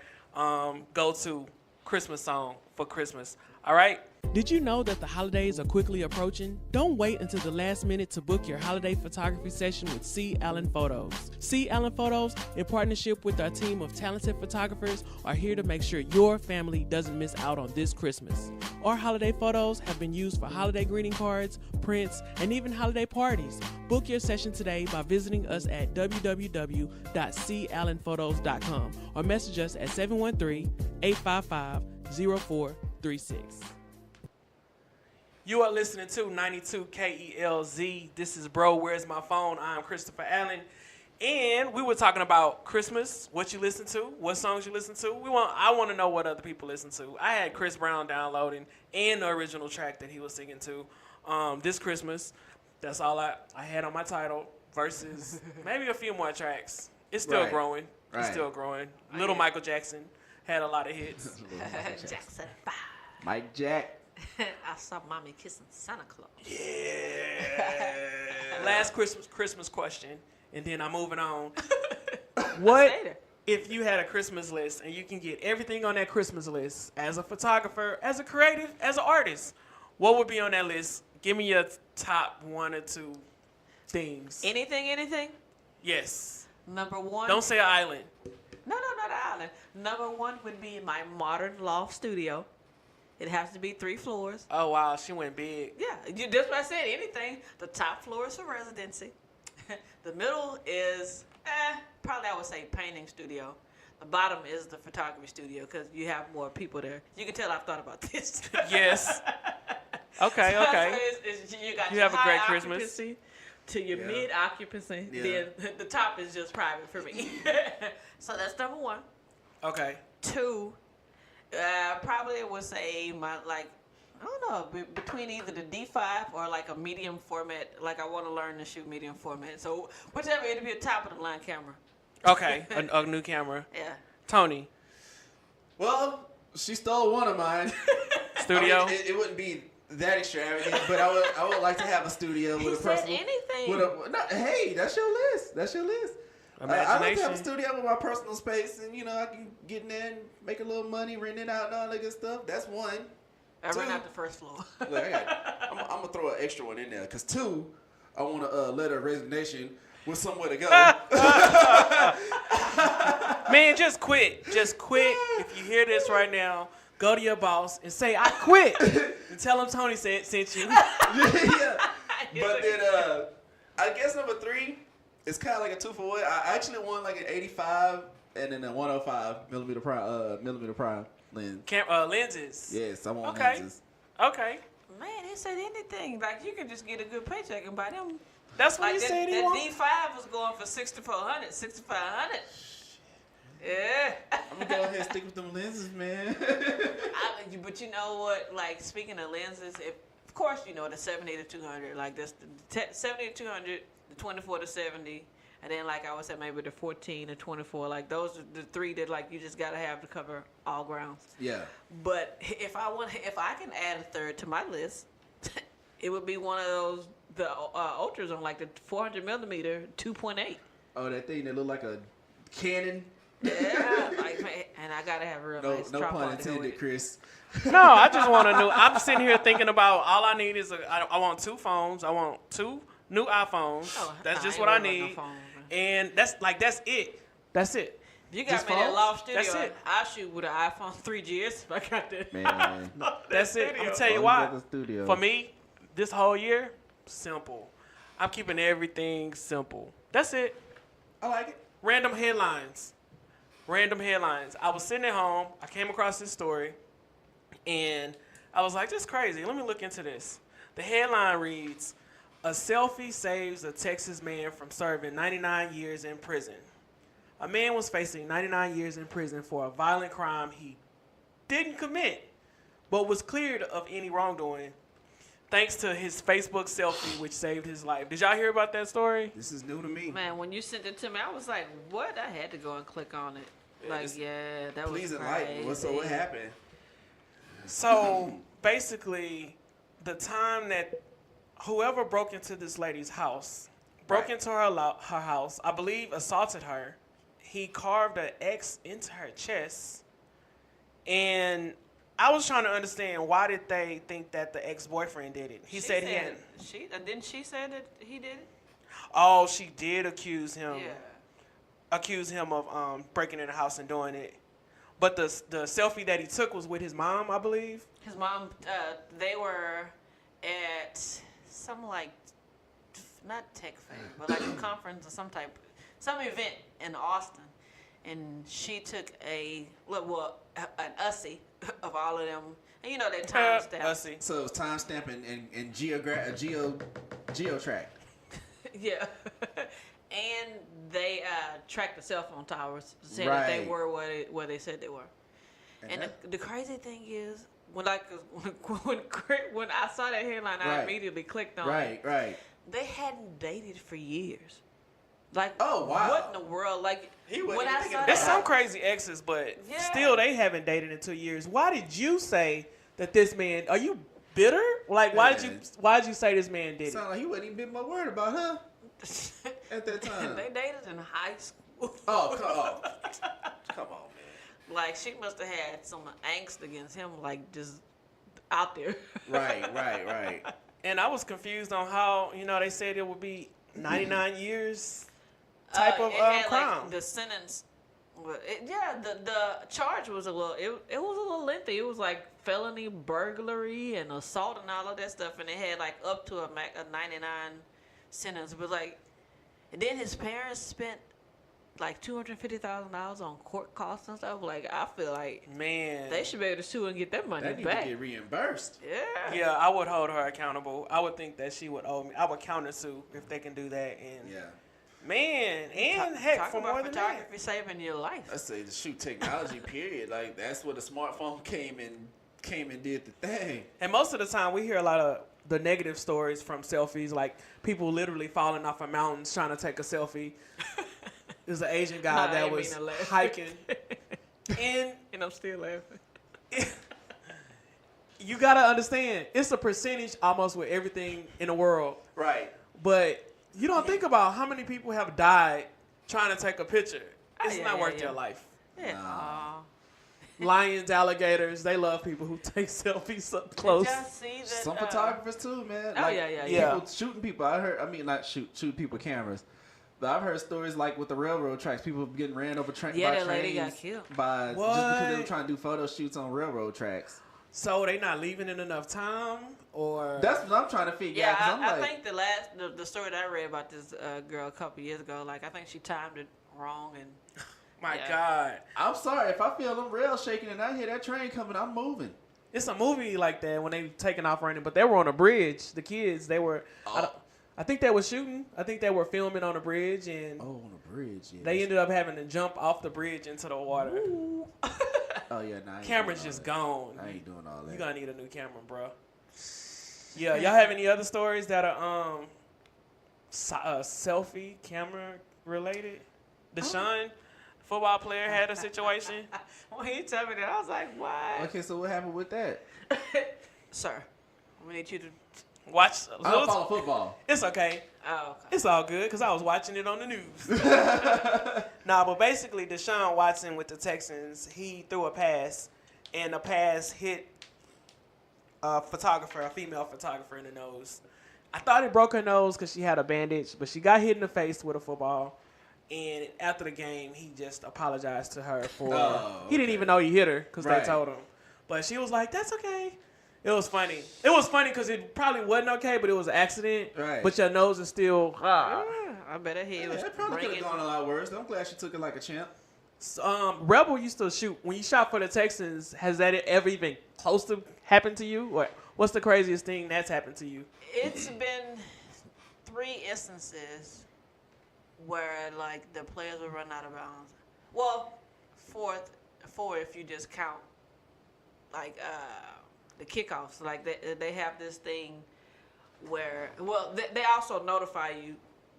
go-to Christmas song for Christmas. All right. Did you know that the holidays are quickly approaching? Don't wait until the last minute to book your holiday photography session with C. Allen Photos. C. Allen Photos, in partnership with our team of talented photographers, are here to make sure your family doesn't miss out on this Christmas. Our holiday photos have been used for holiday greeting cards, prints, and even holiday parties. Book your session today by visiting us at www.callenphotos.com or message us at 713-855-0436. You are listening to 92 KELZ. This is Bro, Where's My Phone? I'm Christopher Allen. And we were talking about Christmas, what you listen to, what songs you listen to. I want to know what other people listen to. I had Chris Brown downloading and the original track that he was singing to this Christmas. That's all I had on my title versus maybe a few more tracks. It's still growing. It's still growing. Little Michael Jackson had a lot of hits. Jackson 5. Mike Jack. I saw mommy kissing Santa Claus. Yeah. Last Christmas question, and then I'm moving on. What if you had a Christmas list and you can get everything on that Christmas list as a photographer, as a creative, as an artist? What would be on that list? Give me your top 1 or 2 things. Anything? Yes. Number 1. Don't say an island. No, not an island. Number 1 would be my modern loft studio. It has to be 3 floors. Oh, wow. She went big. Yeah, that's what I said. Anything. The top floor is for residency. The middle is, probably I would say painting studio. The bottom is the photography studio because you have more people there. You can tell I've thought about this. Yes. Okay. So you have a great occupancy Christmas. To your mid occupancy. Yeah. Then the top is just private for me. So that's number 1. Okay. 2. Probably would say I don't know, between either the D5 or like a medium format. Like I want to learn to shoot medium format. So whichever, it'll be a top of the line camera. Okay, a new camera. Yeah. Tony. Well, she stole one of mine. Studio. I mean, it wouldn't be that extravagant, but I would like to have a studio with a personal. Anything. Hey, that's your list. I'd like to have a studio with my personal space, and I can get in there and make a little money, rent it out, and all that good stuff. That's 1. I rent out the first floor. Look, I'm gonna throw an extra one in there, cause 2, I want a letter of resignation with somewhere to go. Man, just quit. Just quit. If you hear this right now, go to your boss and say, I quit. And tell him Tony sent you. Yeah. But then, I guess number 3 is kind of like a 2-for-1. I actually want like an 85 and then a 105 millimeter prime lens. Lenses. Yes, I want Okay. lenses. Okay. Man, he said anything. Like you can just get a good paycheck and buy them. That's what Like he said he that wanted. D5 was going for 6,400, 6,500. Yeah. I'm gonna go ahead and stick with them lenses, man. But you know what? Like speaking of lenses, of course you know the 70 to 200. Like this, the 70 to 200, the 24 to 70, and then like I would say maybe the 14 to 24. Like those are the 3 that like you just gotta have to cover all grounds. Yeah. But if I can add a 3rd to my list, it would be one of those the ultras on like the 400 millimeter 2.8. Oh, that thing that look like a cannon. Yeah, and I gotta have a real nice No tripod pun to go intended, with it. Chris. No, I just want a new. I'm sitting here thinking about all I need is I want 2 phones. I want 2 new iPhones. That's just what I need. And that's it. That's it. You got Just me that phones? loft studio. That's it. I shoot with an iPhone 3GS. I got that. Man. That's it. I'm gonna tell you why. For me, this whole year, simple. I'm keeping everything simple. That's it. I like it. Random headlines. I was sitting at home. I came across this story, and I was like, "This is crazy. Let me look into this." The headline reads, "A selfie saves a Texas man from serving 99 years in prison." A man was facing 99 years in prison for a violent crime he didn't commit, but was cleared of any wrongdoing, thanks to his Facebook selfie, which saved his life. Did y'all hear about that story? This is new to me. Man, when you sent it to me, I was like, "What?" I had to go and click on it. That was Please crazy. enlighten. What happened? So basically, the time that whoever broke into this lady's house, broke into her house, I believe assaulted her. He carved an X into her chest. And I was trying to understand, why did they think that the ex-boyfriend did it? He said he had... Didn't she say that he did it? Oh, she did accuse him. Yeah. Accuse him of breaking in the house and doing it. But the selfie that he took was with his mom, I believe. His mom, they were at some not tech fair, but like a conference or some event in Austin. And she took an USSI of all of them. And you know, they timestamp. USSI. So it was timestamp and geo track. Yeah. And they tracked the cell phone towers, said that they were where they said they were. And the crazy thing is, when I saw that headline, I immediately clicked on it. Right. They hadn't dated for years. Like, oh wow, what in the world? Like, when I saw there's some crazy exes, but still they haven't dated in 2 years. Why did you say that this man? Are you bitter? Like, why did you say this man did it? Sound like he wasn't even been my word about her at that time. They dated in high school. Oh, come on, man. Like, she must have had some angst against him, like, just out there. Right. And I was confused on how, they said it would be 99 years type of crime. Like, the sentence, the charge was a little, it was a little lengthy. It was like felony burglary and assault and all of that stuff, and it had like up to a 99 sentence. But like, and then his parents spent like $250,000 on court costs and stuff. Like, I feel like, man, they should be able to sue and get their money back. They need to get reimbursed. Yeah, I would hold her accountable. I would think that she would owe me. I would counter sue if they can do that. And man, and heck, for more than that, photography saving your life. I say the shoot technology. Period. Like, that's where the smartphone came and did the thing. And most of the time, we hear a lot of the negative stories from selfies, like people literally falling off of mountains trying to take a selfie. There's an Asian guy that was hiking. And I'm still laughing. You got to understand, it's a percentage almost with everything in the world. Right. But you don't think about how many people have died trying to take a picture. It's not worth their life. Yeah. Lions, alligators, they love people who take selfies up close. Did y'all see that, some photographers too, man. Oh, like, people shooting people. Not shooting people with cameras. But I've heard stories like with the railroad tracks, people getting ran over by trains. That lady got killed. Just because they were trying to do photo shoots on railroad tracks. So they not leaving in enough time, or that's what I'm trying to figure out. I think the story that I read about this girl a couple years ago, like, I think she timed it wrong and. My God. I'm sorry. If I feel them rails shaking and I hear that train coming, I'm moving. It's a movie like that when they taking off running, but they were on a bridge. The kids, they were. I think they were shooting. I think they were filming on a bridge, and on a bridge. Yeah. They ended up having to jump off the bridge into the water. Oh yeah, nah, camera's just gone. I ain't doing all that. You gonna need a new camera, bro. Yeah, y'all have any other stories that are selfie camera related? Deshaun, football player, had a situation. When he told me that, I was like, "What?" Okay, so what happened with that? Sir, we need you to watch. I don't follow football. It's okay. Oh, okay. It's all good because I was watching it on the news. But basically, Deshaun Watson with the Texans, he threw a pass, and the pass hit a female photographer in the nose. I thought it broke her nose because she had a bandage, but she got hit in the face with a football. And after the game, he just apologized to her for. He didn't even know he hit her because they told him. But she was like, "That's okay." It was funny. It was funny because it probably wasn't okay, but it was an accident. Right. But your nose is still. I bet it was. It probably could have gone a lot worse. I'm glad she took it like a champ. Rebel used to shoot. When you shot for the Texans, has that ever even close to happened to you? Or what's the craziest thing that's happened to you? It's been 3 instances where, like, the players will run out of bounds. Well, four if you just count, like, the kickoffs. Like, they have this thing where, well, they also notify you,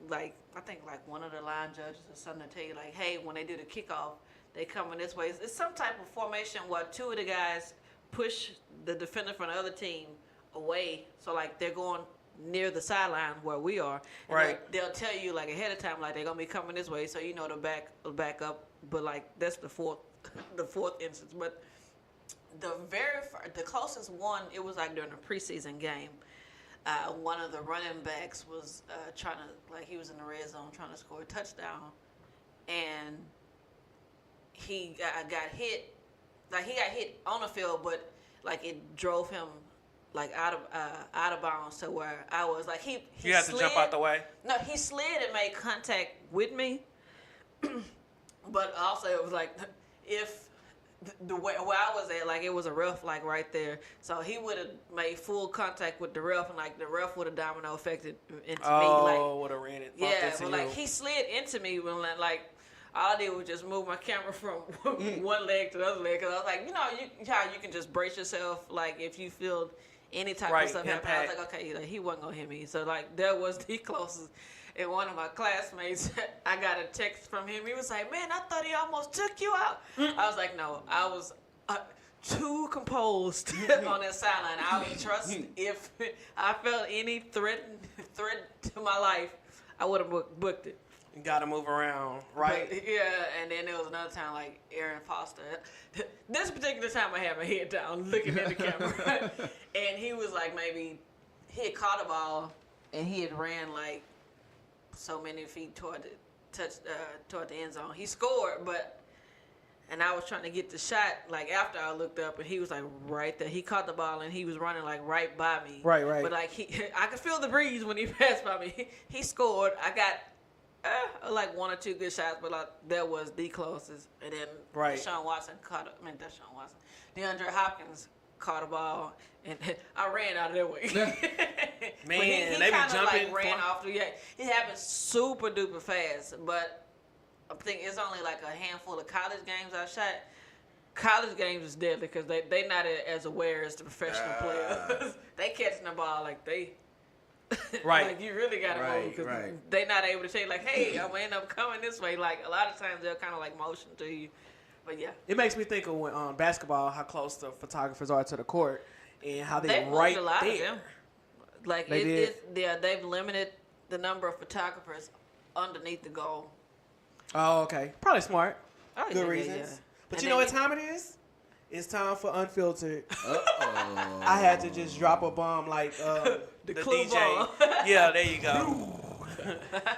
like, I think, like, one of the line judges or something to tell you, like, hey, when they do the kickoff, they come in this way. It's some type of formation where 2 of the guys push the defender from the other team away. So, like, they're going near the sideline where we are. And Right. they'll tell you like ahead of time, like they're gonna be coming this way, so you know to back up. But like that's the fourth instance. But the closest one, it was like during a preseason game. One of the running backs was trying to, like, he was in the red zone trying to score a touchdown, and he got hit. Like, he got hit on the field, but like it drove him like out of bounds to where I was like he You had to jump out the way. No, he slid and made contact with me, but also it was like if the way where I was at, like it was a ref like right there, so he would have made full contact with the ref, and like the ref would have domino affected into me. Like, would have ran it. yeah, but like he slid into me when like all I did was just move my camera from one leg to the other leg, because I was like, how you can just brace yourself, like if you feel any type of stuff happen. I was like, okay, like, he wasn't gonna hit me. So like that was the closest. And one of my classmates, I got a text from him. He was like, man, I thought he almost took you out. I was like, no, I was too composed on that sideline. I would trust if I felt any threat to my life, I would have booked it. You gotta move around, right? But, yeah, and then there was another time, like Aaron Foster. This particular time, I had my head down, looking at the camera, and he was like, maybe he had caught a ball, and he had ran like so many feet toward the end zone. He scored, and I was trying to get the shot. Like after I looked up, and he was like right there. He caught the ball, and he was running like right by me. Right. But like I could feel the breeze when he passed by me. He scored. I got. Like one or two good shots, but like that was the closest. And then DeAndre Hopkins caught a ball, and I ran out of their way. Man, he they be kind of jumping. like ran off. He happened super duper fast, but I think it's only like a handful of college games I shot. College games is deadly because they not as aware as the professional players. They catching the ball like they. Right. Like you really gotta move because they're not able to say like, "Hey, I'm gonna end up coming this way." Like a lot of times they'll kind of like motion to you, but yeah. It makes me think of when basketball, how close the photographers are to the court, and how They've moved right a lot there. of them. Like they've limited the number of photographers underneath the goal. Oh, okay. Probably smart. Oh, Good yeah, reasons. yeah. But And you know then what time it is? It's time for Unfiltered. Uh-oh. I had to just drop a bomb like the clue DJ. bomb. Yeah, there you go.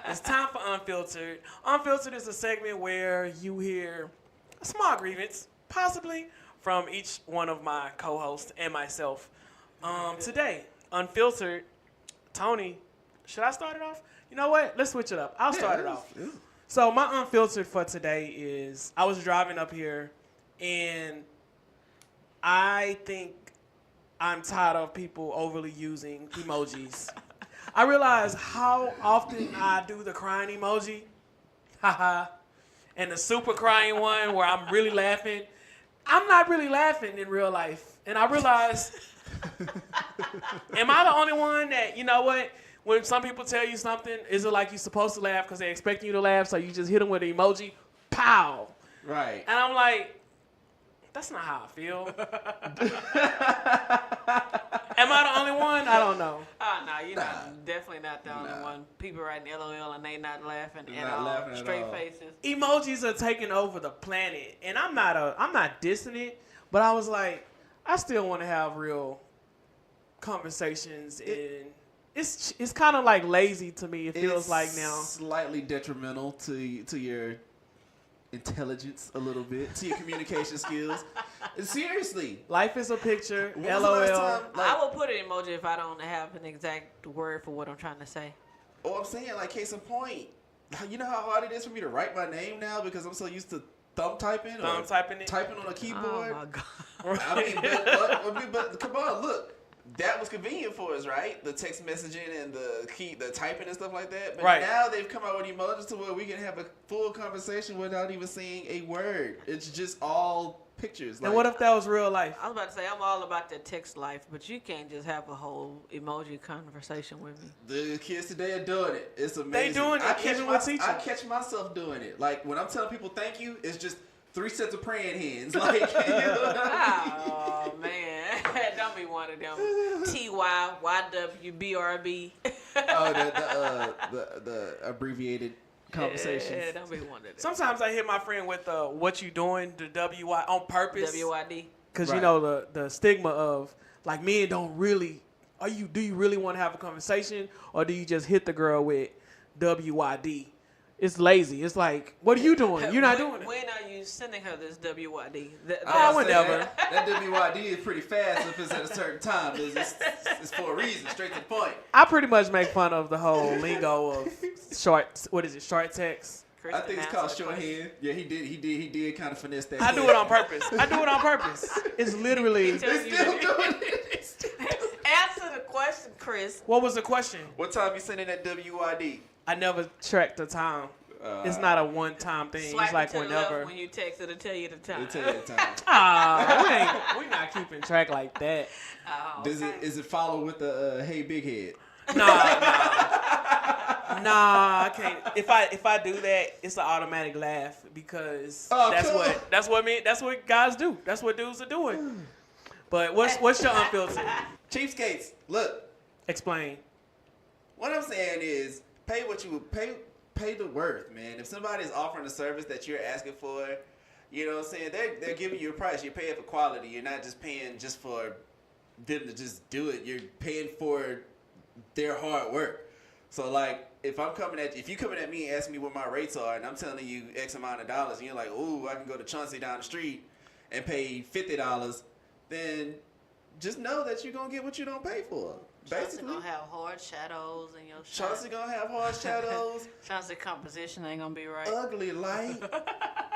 It's time for Unfiltered. Unfiltered is a segment where you hear a small grievance, possibly, from each one of my co-hosts and myself. Today, Unfiltered, Tony, should I start it off? You know what? Let's switch it up. I'll start it off. So my Unfiltered for today is, I was driving up here, and I think I'm tired of people overly using emojis. I realize how often I do the crying emoji, haha, and the super crying one where I'm really laughing. I'm not really laughing in real life. And I realize, am I the only one that, you know what, when some people tell you something, is it like you're supposed to laugh because they're expecting you to laugh, so you just hit them with an emoji, pow. Right. And I'm like, that's not how I feel. Am I the only one? I don't know. Oh no, you're definiting not the only one. People writing LOL and they not laughing at all. Straight faces. Emojis are taking over the planet, and I'm not dissing it, but I was like, I still want to have real conversations, and it's kind of like lazy to me. It feels like now slightly detrimental to your intelligence a little bit, to your communication skills. Seriously, life is a picture. When was the last LOL. time, like, I will put an emoji if I don't have an exact word for what I'm trying to say. I'm saying, like, case in point, you know how hard it is for me to write my name now because I'm so used to typing it, typing on a keyboard. Oh my god! I mean, but come on, look. That was convenient for us, right? The text messaging and the typing and stuff like that. But now they've come out with emojis to where we can have a full conversation without even saying a word. It's just all pictures. And what if that was real life? I was about to say I'm all about that text life, but you can't just have a whole emoji conversation with me. The kids today are doing it. It's amazing. They doing it. I catch myself doing it. Like when I'm telling people thank you, it's just 3 sets of praying hands. Like, Oh man, don't be one of them TYYWBRB. oh, the abbreviated conversations. Yeah, don't be one of them. Sometimes I hit my friend with what you doing, the WY on purpose. WYD. Because Right. you know the stigma of like men don't really. Do you really want to have a conversation, or do you just hit the girl with WYD? It's lazy. It's like, what are you doing? You're not doing it. When are you sending her this WYD? Whenever. That WYD is pretty fast if it's at a certain time. It's for a reason, straight to the point. I pretty much make fun of the whole lingo of short. What is it? Short text. I think it's called shorthand. Yeah, he did kind of finesse that. I do it on purpose. It's literally. They still doing it. Answer the question, Chris. What was the question? What time you sending that WYD? I never tracked the time. It's not a one-time thing. Swipe It's like to the whenever. left when you text, it'll tell you the time. They tell you the time. We not keeping track like that. Oh, Is it follow with the hey big head? Nah, I can't. If I do that, it's an automatic laugh because that's what guys do. That's what dudes are doing. But what's your unfiltered? Cheapskates. Look, Explain. what I'm saying is pay what you would pay the worth, man. If somebody's offering a service that you're asking for, you know what I'm saying? They're giving you a price. You're paying for quality. You're not just paying just for them to just do it. You're paying for their hard work. So like if you coming at me and asking me what my rates are and I'm telling you X amount of dollars and you're like, ooh, I can go to Chauncey down the street and pay $50, then just know that you're gonna get what you don't pay for. Chauncey Basically. gonna have hard shadows in your shot. Chauncey gonna have hard shadows. Chauncey composition ain't gonna be right. Ugly light.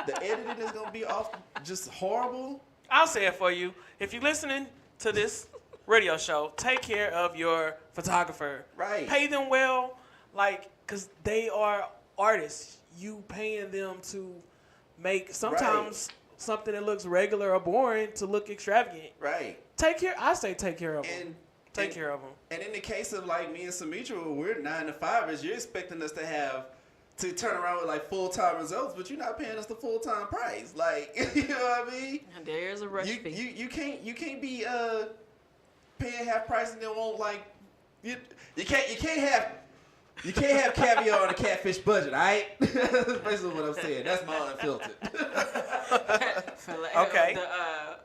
The editing is gonna be off, just horrible. I'll say it for you. If you're listening to this radio show, take care of your photographer. Right. Pay them well, because they are artists. You paying them to make sometimes something that looks regular or boring to look extravagant. Right. I say take care of them. And Take care of them. And in the case of like me and Sumitra, we're 9-to-5ers. You're expecting us to turn around with like full-time results, but you're not paying us the full-time price. Like, you know what I mean? And there's a rush fee. You can't be paying half price and then won't like you can't have caviar on a catfish budget, all right? That's basically what I'm saying. That's my unfiltered. Okay.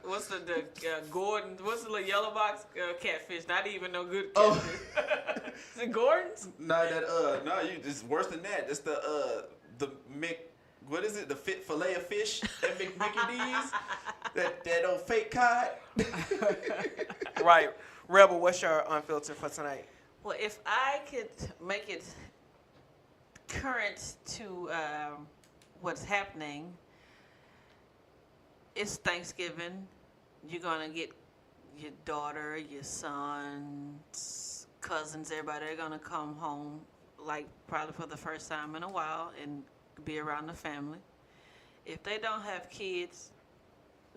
What's the Gordon? What's the little yellow box catfish? Not even no good Oh. catfish. Is it Gordon's? No, it's worse than that. It's the what is it? The fillet of fish at Mickey D's. That old fake cod. Right. Rebel, what's your unfiltered for tonight? Well, if I could make it current to what's happening, it's Thanksgiving. You're going to get your daughter, your sons, cousins, everybody. They're going to come home, like probably for the first time in a while, and be around the family. If they don't have kids,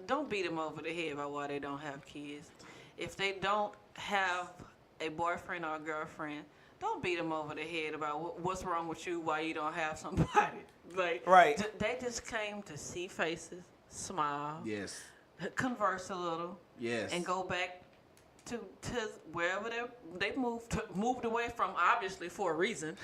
don't beat them over the head about why they don't have kids. If they don't have a boyfriend or a girlfriend, don't beat them over the head about what's wrong with you, why you don't have somebody. Like, right. They just came to see faces, smile, Yes. converse a little, Yes. and go back to wherever they moved away from, obviously for a reason.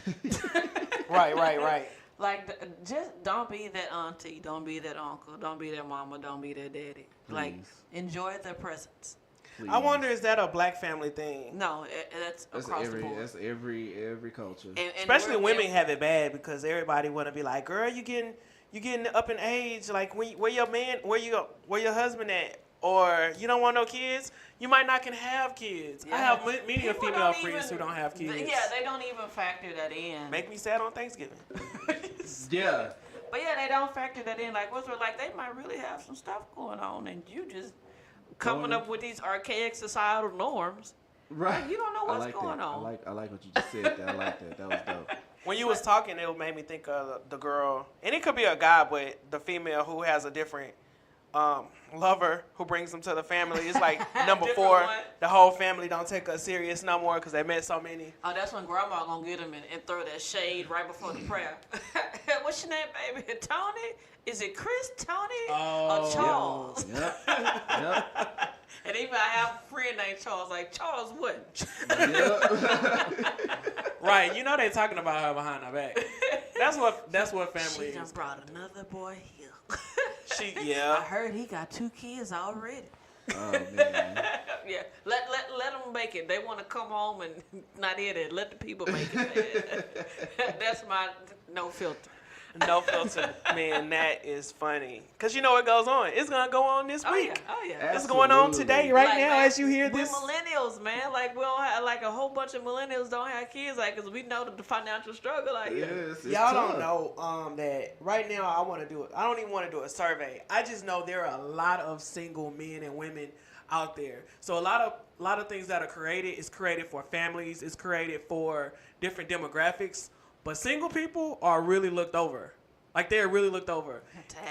Right. Like, just don't be that auntie, don't be that uncle, don't be that mama, don't be that daddy. Like, enjoy their presence. Please. I wonder, is that a black family thing? No, that's across the board. That's every culture. And Especially women have it bad because everybody want to be like, girl, you getting up in age. Like, where your man, where your husband at? Or you don't want no kids. You might not can have kids. Yeah. I have many People female don't friends even- who don't have kids. Yeah, they don't even factor that in. Make me sad on Thanksgiving. Yeah. But yeah, they don't factor that in. Like, they might really have some stuff going on, and you just coming up with these archaic societal norms. Right. Like, you don't know what's going on. I like what you just said. I like that. That was dope. When you was talking, it made me think of the girl, and it could be a guy, but the female who has a different lover who brings them to the family. It's like number Different 4. one. The whole family don't take us serious no more because they met so many. Oh, that's when grandma gonna get him and throw that shade right before the prayer. What's your name, baby? Tony? Is it Chris, Tony, or Charles? Yep. Yep. And even I have a friend named Charles. Like, Charles what? Yep. Right, you know they talking about her behind her back. That's what family She done is. brought another boy here. I Yeah. heard he got 2 kids already. Oh man. Yeah, let them make it. They want to come home and not hear that. Let the people make it. That's my no filter. No filter. Man, that is funny. Because you know what goes on. It's going to go on this week. Oh yeah. It's going on Absolutely. today, right Like, now, man, as you hear we're this. millennials, man. Like, we don't have, like, a whole bunch of millennials don't have kids, like, because we know the financial struggle. Like, Yes, it's Y'all tough. don't know that right now I want to do it. I don't even want to do a survey. I just know there are a lot of single men and women out there. So a lot of things that are created is created for families. It's created for different demographics. But single people are really looked over. Like they're really looked over.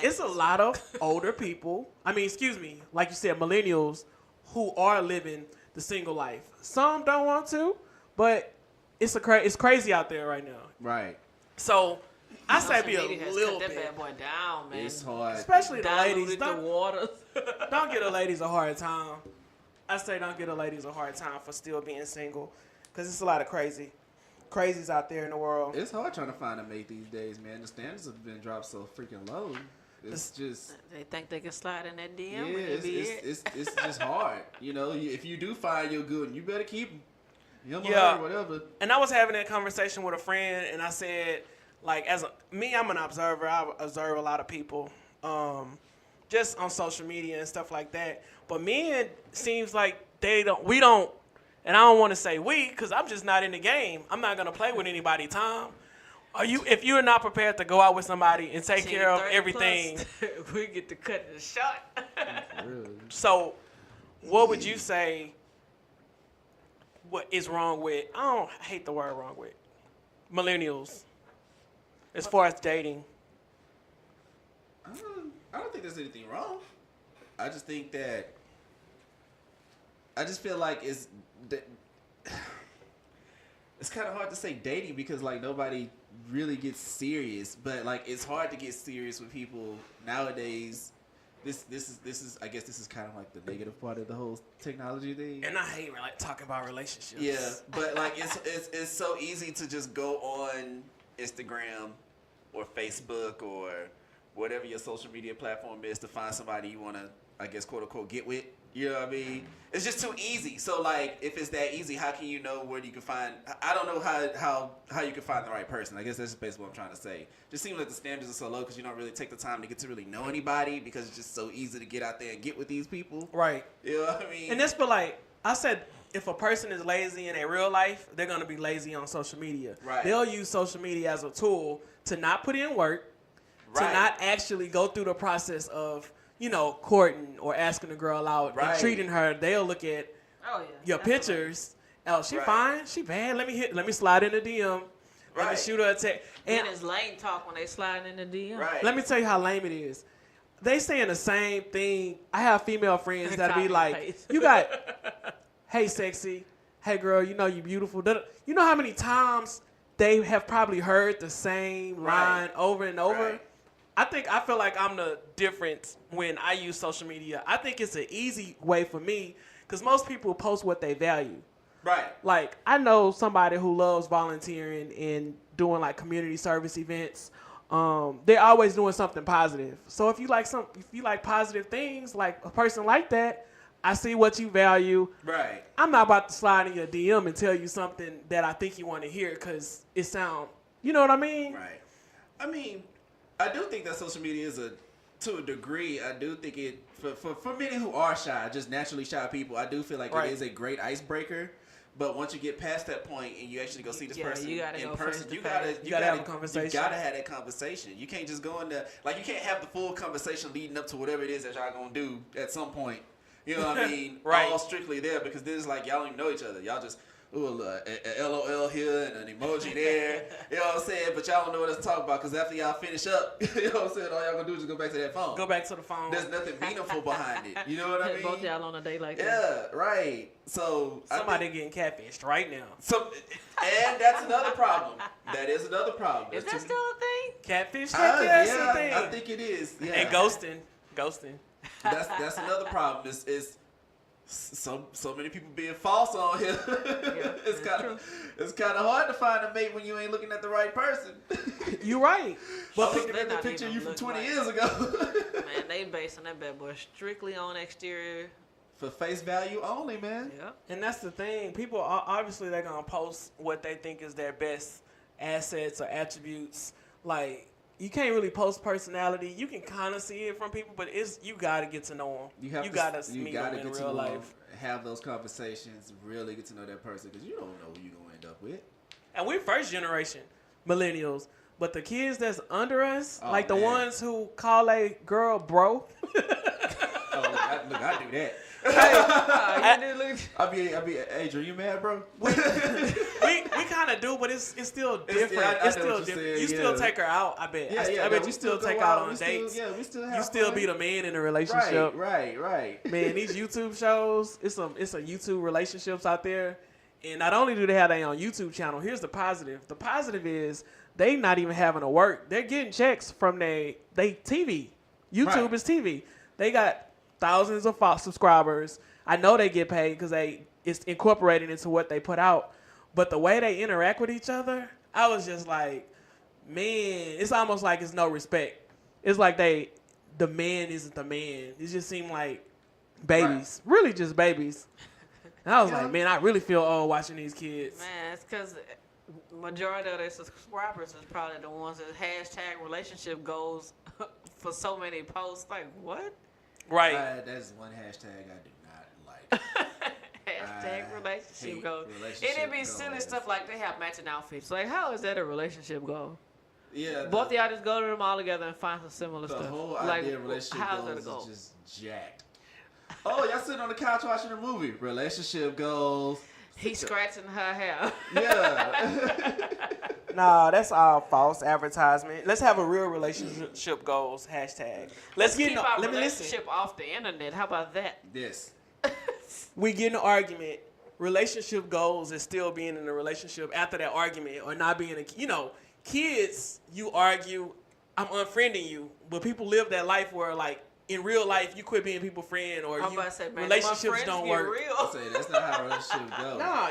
It's a lot of older people. Like you said, millennials who are living the single life. Some don't want to, but it's crazy out there right now. Right. So I say social be a media has little cut that bit, bad boy down, man. It's hard. especially the ladies. Diluted the waters. Don't get the ladies a hard time. I say don't get the ladies a hard time for still being single, because it's a lot of crazies out there in the world. It's hard trying to find a mate these days, man. The standards have been dropped so freaking low. It's just They think they can slide in that yeah, DM and it be it. it's just hard. You know, if you do find you're good, you better keep them. Yeah. Or whatever. And I was having that conversation with a friend, and I said, like, I'm an observer. I observe a lot of people, just on social media and stuff like that. But men seems like we don't, and I don't want to say we, because I'm just not in the game. I'm not gonna play with anybody, Tom. If you're not prepared to go out with somebody and take care of 30 everything, plus, we get to cut the shot. Really. so what would you say? What is wrong with? I hate the word wrong with millennials, as far as dating. I don't think there's anything wrong. I just think that I just feel like it's kind of hard to say dating because like nobody really gets serious, but like it's hard to get serious with people nowadays. This is I guess this is kind of like the negative part of the whole technology thing. And I hate like talking about relationships. Yeah, but like it's so easy to just go on Instagram or Facebook or whatever your social media platform is to find somebody you want to, I guess, quote unquote, get with. You know what I mean? It's just too easy. So like, if it's that easy, how can you know where you can find? I don't know how you can find the right person. I guess that's just basically what I'm trying to say. Just seems like the standards are so low because you don't really take the time to get to really know anybody because it's just so easy to get out there and get with these people. Right. You know what I mean? And that's but like I said, if a person is lazy in their real life, they're gonna be lazy on social media. Right. They'll use social media as a tool to not put in work, to Right. not actually go through the process of, courting or asking a girl out Right. and treating her. They'll look at Oh yeah. your That's what pictures. Oh, she Right. fine, she bad. Let me slide in the DM. Let me Right. shoot her a text. And And it's lame talk when they slide in the DM. Right. let me tell you how lame it is. They saying the same thing. I have female friends that be Copy like, and paste. you got, hey, sexy. Hey, girl, you know you beautiful. You know how many times they have probably heard the same line over and over? Right. I feel like I'm the difference when I use social media. I think it's an easy way for me because most people post what they value. Right. Like, I know somebody who loves volunteering and doing like community service events. They're always doing something positive. So if you like positive things, like a person like that, I see what you value. Right. I'm not about to slide in your DM and tell you something that I think you want to hear because it sound, you know what I mean? Right. I mean, I do think that social media is to a degree, I do think it, for many who are shy, just naturally shy people, I do feel like Right. it is a great icebreaker. But once you get past that point and you actually go see this Yeah, person you gotta in go person, face to you face. gotta have a conversation. You gotta have that conversation. You can't just go in there, like you can't have the full conversation leading up to whatever it is that y'all gonna do at some point. You know what I mean? Right. All strictly there because this is like y'all don't even know each other. Y'all just ooh, a LOL here and an emoji there. You know what I'm saying? But y'all don't know what else to talk about because after y'all finish up, you know what I'm saying? All y'all gonna do is just go back to that phone. Go back to the phone. There's nothing meaningful behind it. You know what I mean? Both y'all on a date like that. Yeah, right. So Somebody getting catfished right now. And that's another problem. That is another problem. Is that still a thing? Catfish? Yeah, a thing. I think it is. Yeah. And ghosting. That's another problem. Is so many people being false on here. It's kind of hard to find a mate when you ain't looking at the right person. You right. But looking at the picture of you from 20 years ago. Man, they basing that bad boy strictly on exterior. For face value only, man. Yeah. And that's the thing. People are obviously they're gonna post what they think is their best assets or attributes. Like you can't really post personality. You can kind of see it from people, but you gotta get to know them. You gotta meet them in real life. Have those conversations. Really get to know that person because you don't know who you are gonna end up with. And we're first generation millennials, but the kids that's under us, like the ones who call a girl bro. I do that. I be, hey, Drew, you mad, bro? we kind of do, but it's still different. It's still different. You still take her out, I bet. I bet you still take out on dates. We still have You still fun. be the man in a relationship. Right. Man, these YouTube shows, it's some YouTube relationships out there. And not only do they have their own YouTube channel, here's the positive. The positive is they not even having to work. They're getting checks from they TV. YouTube is TV. They got thousands of subscribers. I know they get paid because it's incorporated into what they put out. But the way they interact with each other, I was just like, man, it's almost like it's no respect. It's like the man isn't the man. It just seemed like babies, really just babies. And I was like, man, I really feel old watching these kids. Man, it's because majority of their subscribers is probably the ones that hashtag relationship goals for so many posts. Like, what? Right. That's one hashtag I do not like. Hashtag relationship goals. It'd be silly stuff like they have matching outfits. Like, how is that a relationship goal? Yeah. Both of y'all just go to them all together and find some similar stuff. The whole like, idea of relationship how's goals that a goal? is just jacked. Oh, y'all sitting on the couch watching a movie. Relationship goals. He's scratching her hair. Yeah. Nah, that's all false advertisement. Let's have a real relationship goals hashtag. Let's keep our let me relationship off the internet. How about that? Yes. We get in an argument. Relationship goals is still being in a relationship after that argument or not being kids, you argue, I'm unfriending you. But people live that life where like in real life you quit being people's friend or relationships don't work. I say that's not how relationships go. Nah,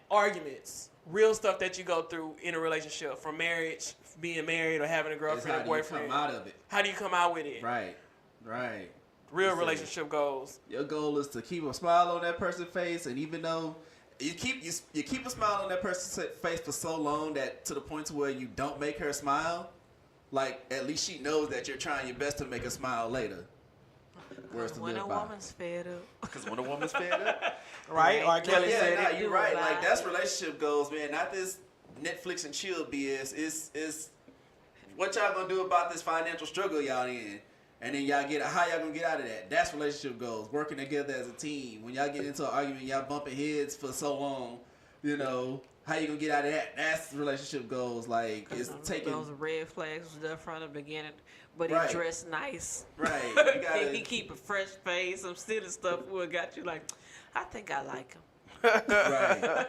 arguments. Real stuff that you go through in a relationship, from marriage, being married, or having a girlfriend or boyfriend. How do you come out of it? How do you come out with it? Right. Real relationship goals. Your goal is to keep a smile on that person's face, and even though you keep a smile on that person's face for so long that to the point to where you don't make her smile, like at least she knows that you're trying your best to make her smile later. When a woman's fed up. Because when a woman's fed up. Right? Or Kelly said it. You're right. Like, that's relationship goals, man. Not this Netflix and chill BS. It's what y'all gonna do about this financial struggle y'all in. And then how y'all gonna get out of that? That's relationship goals. Working together as a team. When y'all get into an argument, y'all bumping heads for so long, you know, how you gonna get out of that? That's relationship goals. Like, it's taking... Those red flags was there from the beginning. But he dressed nice. Right. He keep a fresh face. Some silly stuff would got you like, I think I like him. Right.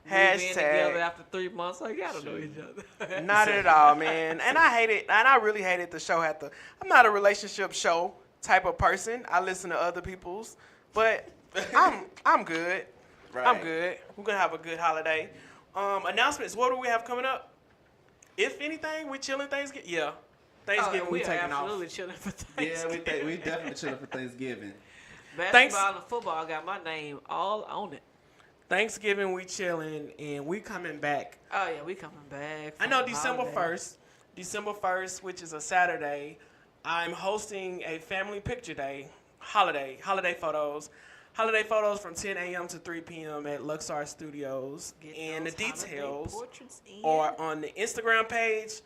Hashtag. Being together after 3 months, like, y'all don't know each other. Not at all, man. And I hate it. And I really hated the show. I'm not a relationship show type of person. I listen to other people's. But I'm good. Right. I'm good. We're going to have a good holiday. Announcements. What do we have coming up? If anything, we chilling Thanksgiving. Yeah. Thanksgiving, we taking off. Absolutely chilling for Thanksgiving. Yeah, we definitely chilling for Thanksgiving. Basketball and football got my name all on it. Thanksgiving, we chilling, and we coming back. Oh, yeah, we coming back. I know December 1st, which is a Saturday, I'm hosting a family picture day, holiday photos. Holiday photos from 10 a.m. to 3 p.m. at Luxar Studios. And the details are on the Instagram page.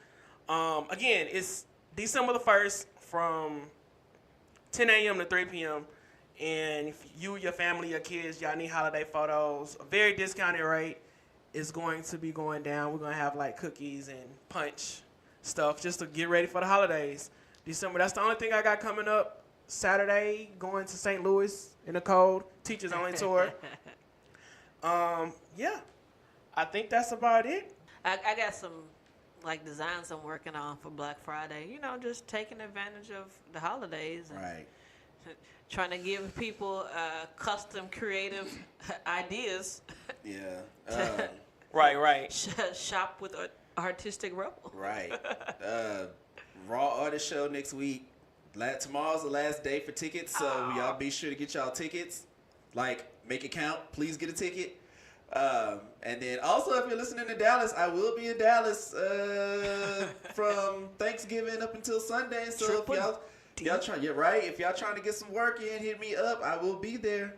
Again, it's December the 1st from 10 a.m. to 3 p.m. And if you, your family, your kids, y'all need holiday photos, a very discounted rate is going to be going down. We're going to have like cookies and punch stuff just to get ready for the holidays. December, that's the only thing I got coming up. Saturday, going to St. Louis in the cold, teachers only tour. Yeah, I think that's about it. I got some like designs I'm working on for Black Friday. You know, just taking advantage of the holidays. And Right. trying to give people custom creative ideas. Yeah. Right. Shop with Artistic Rebel. Right. Raw Artist Show next week. Tomorrow's the last day for tickets, so y'all be sure to get y'all tickets. Like, make it count. Please get a ticket. And then also, if you're listening to Dallas, I will be in Dallas from Thanksgiving up until Sunday. So if y'all trying, if y'all trying to get some work in, hit me up. I will be there.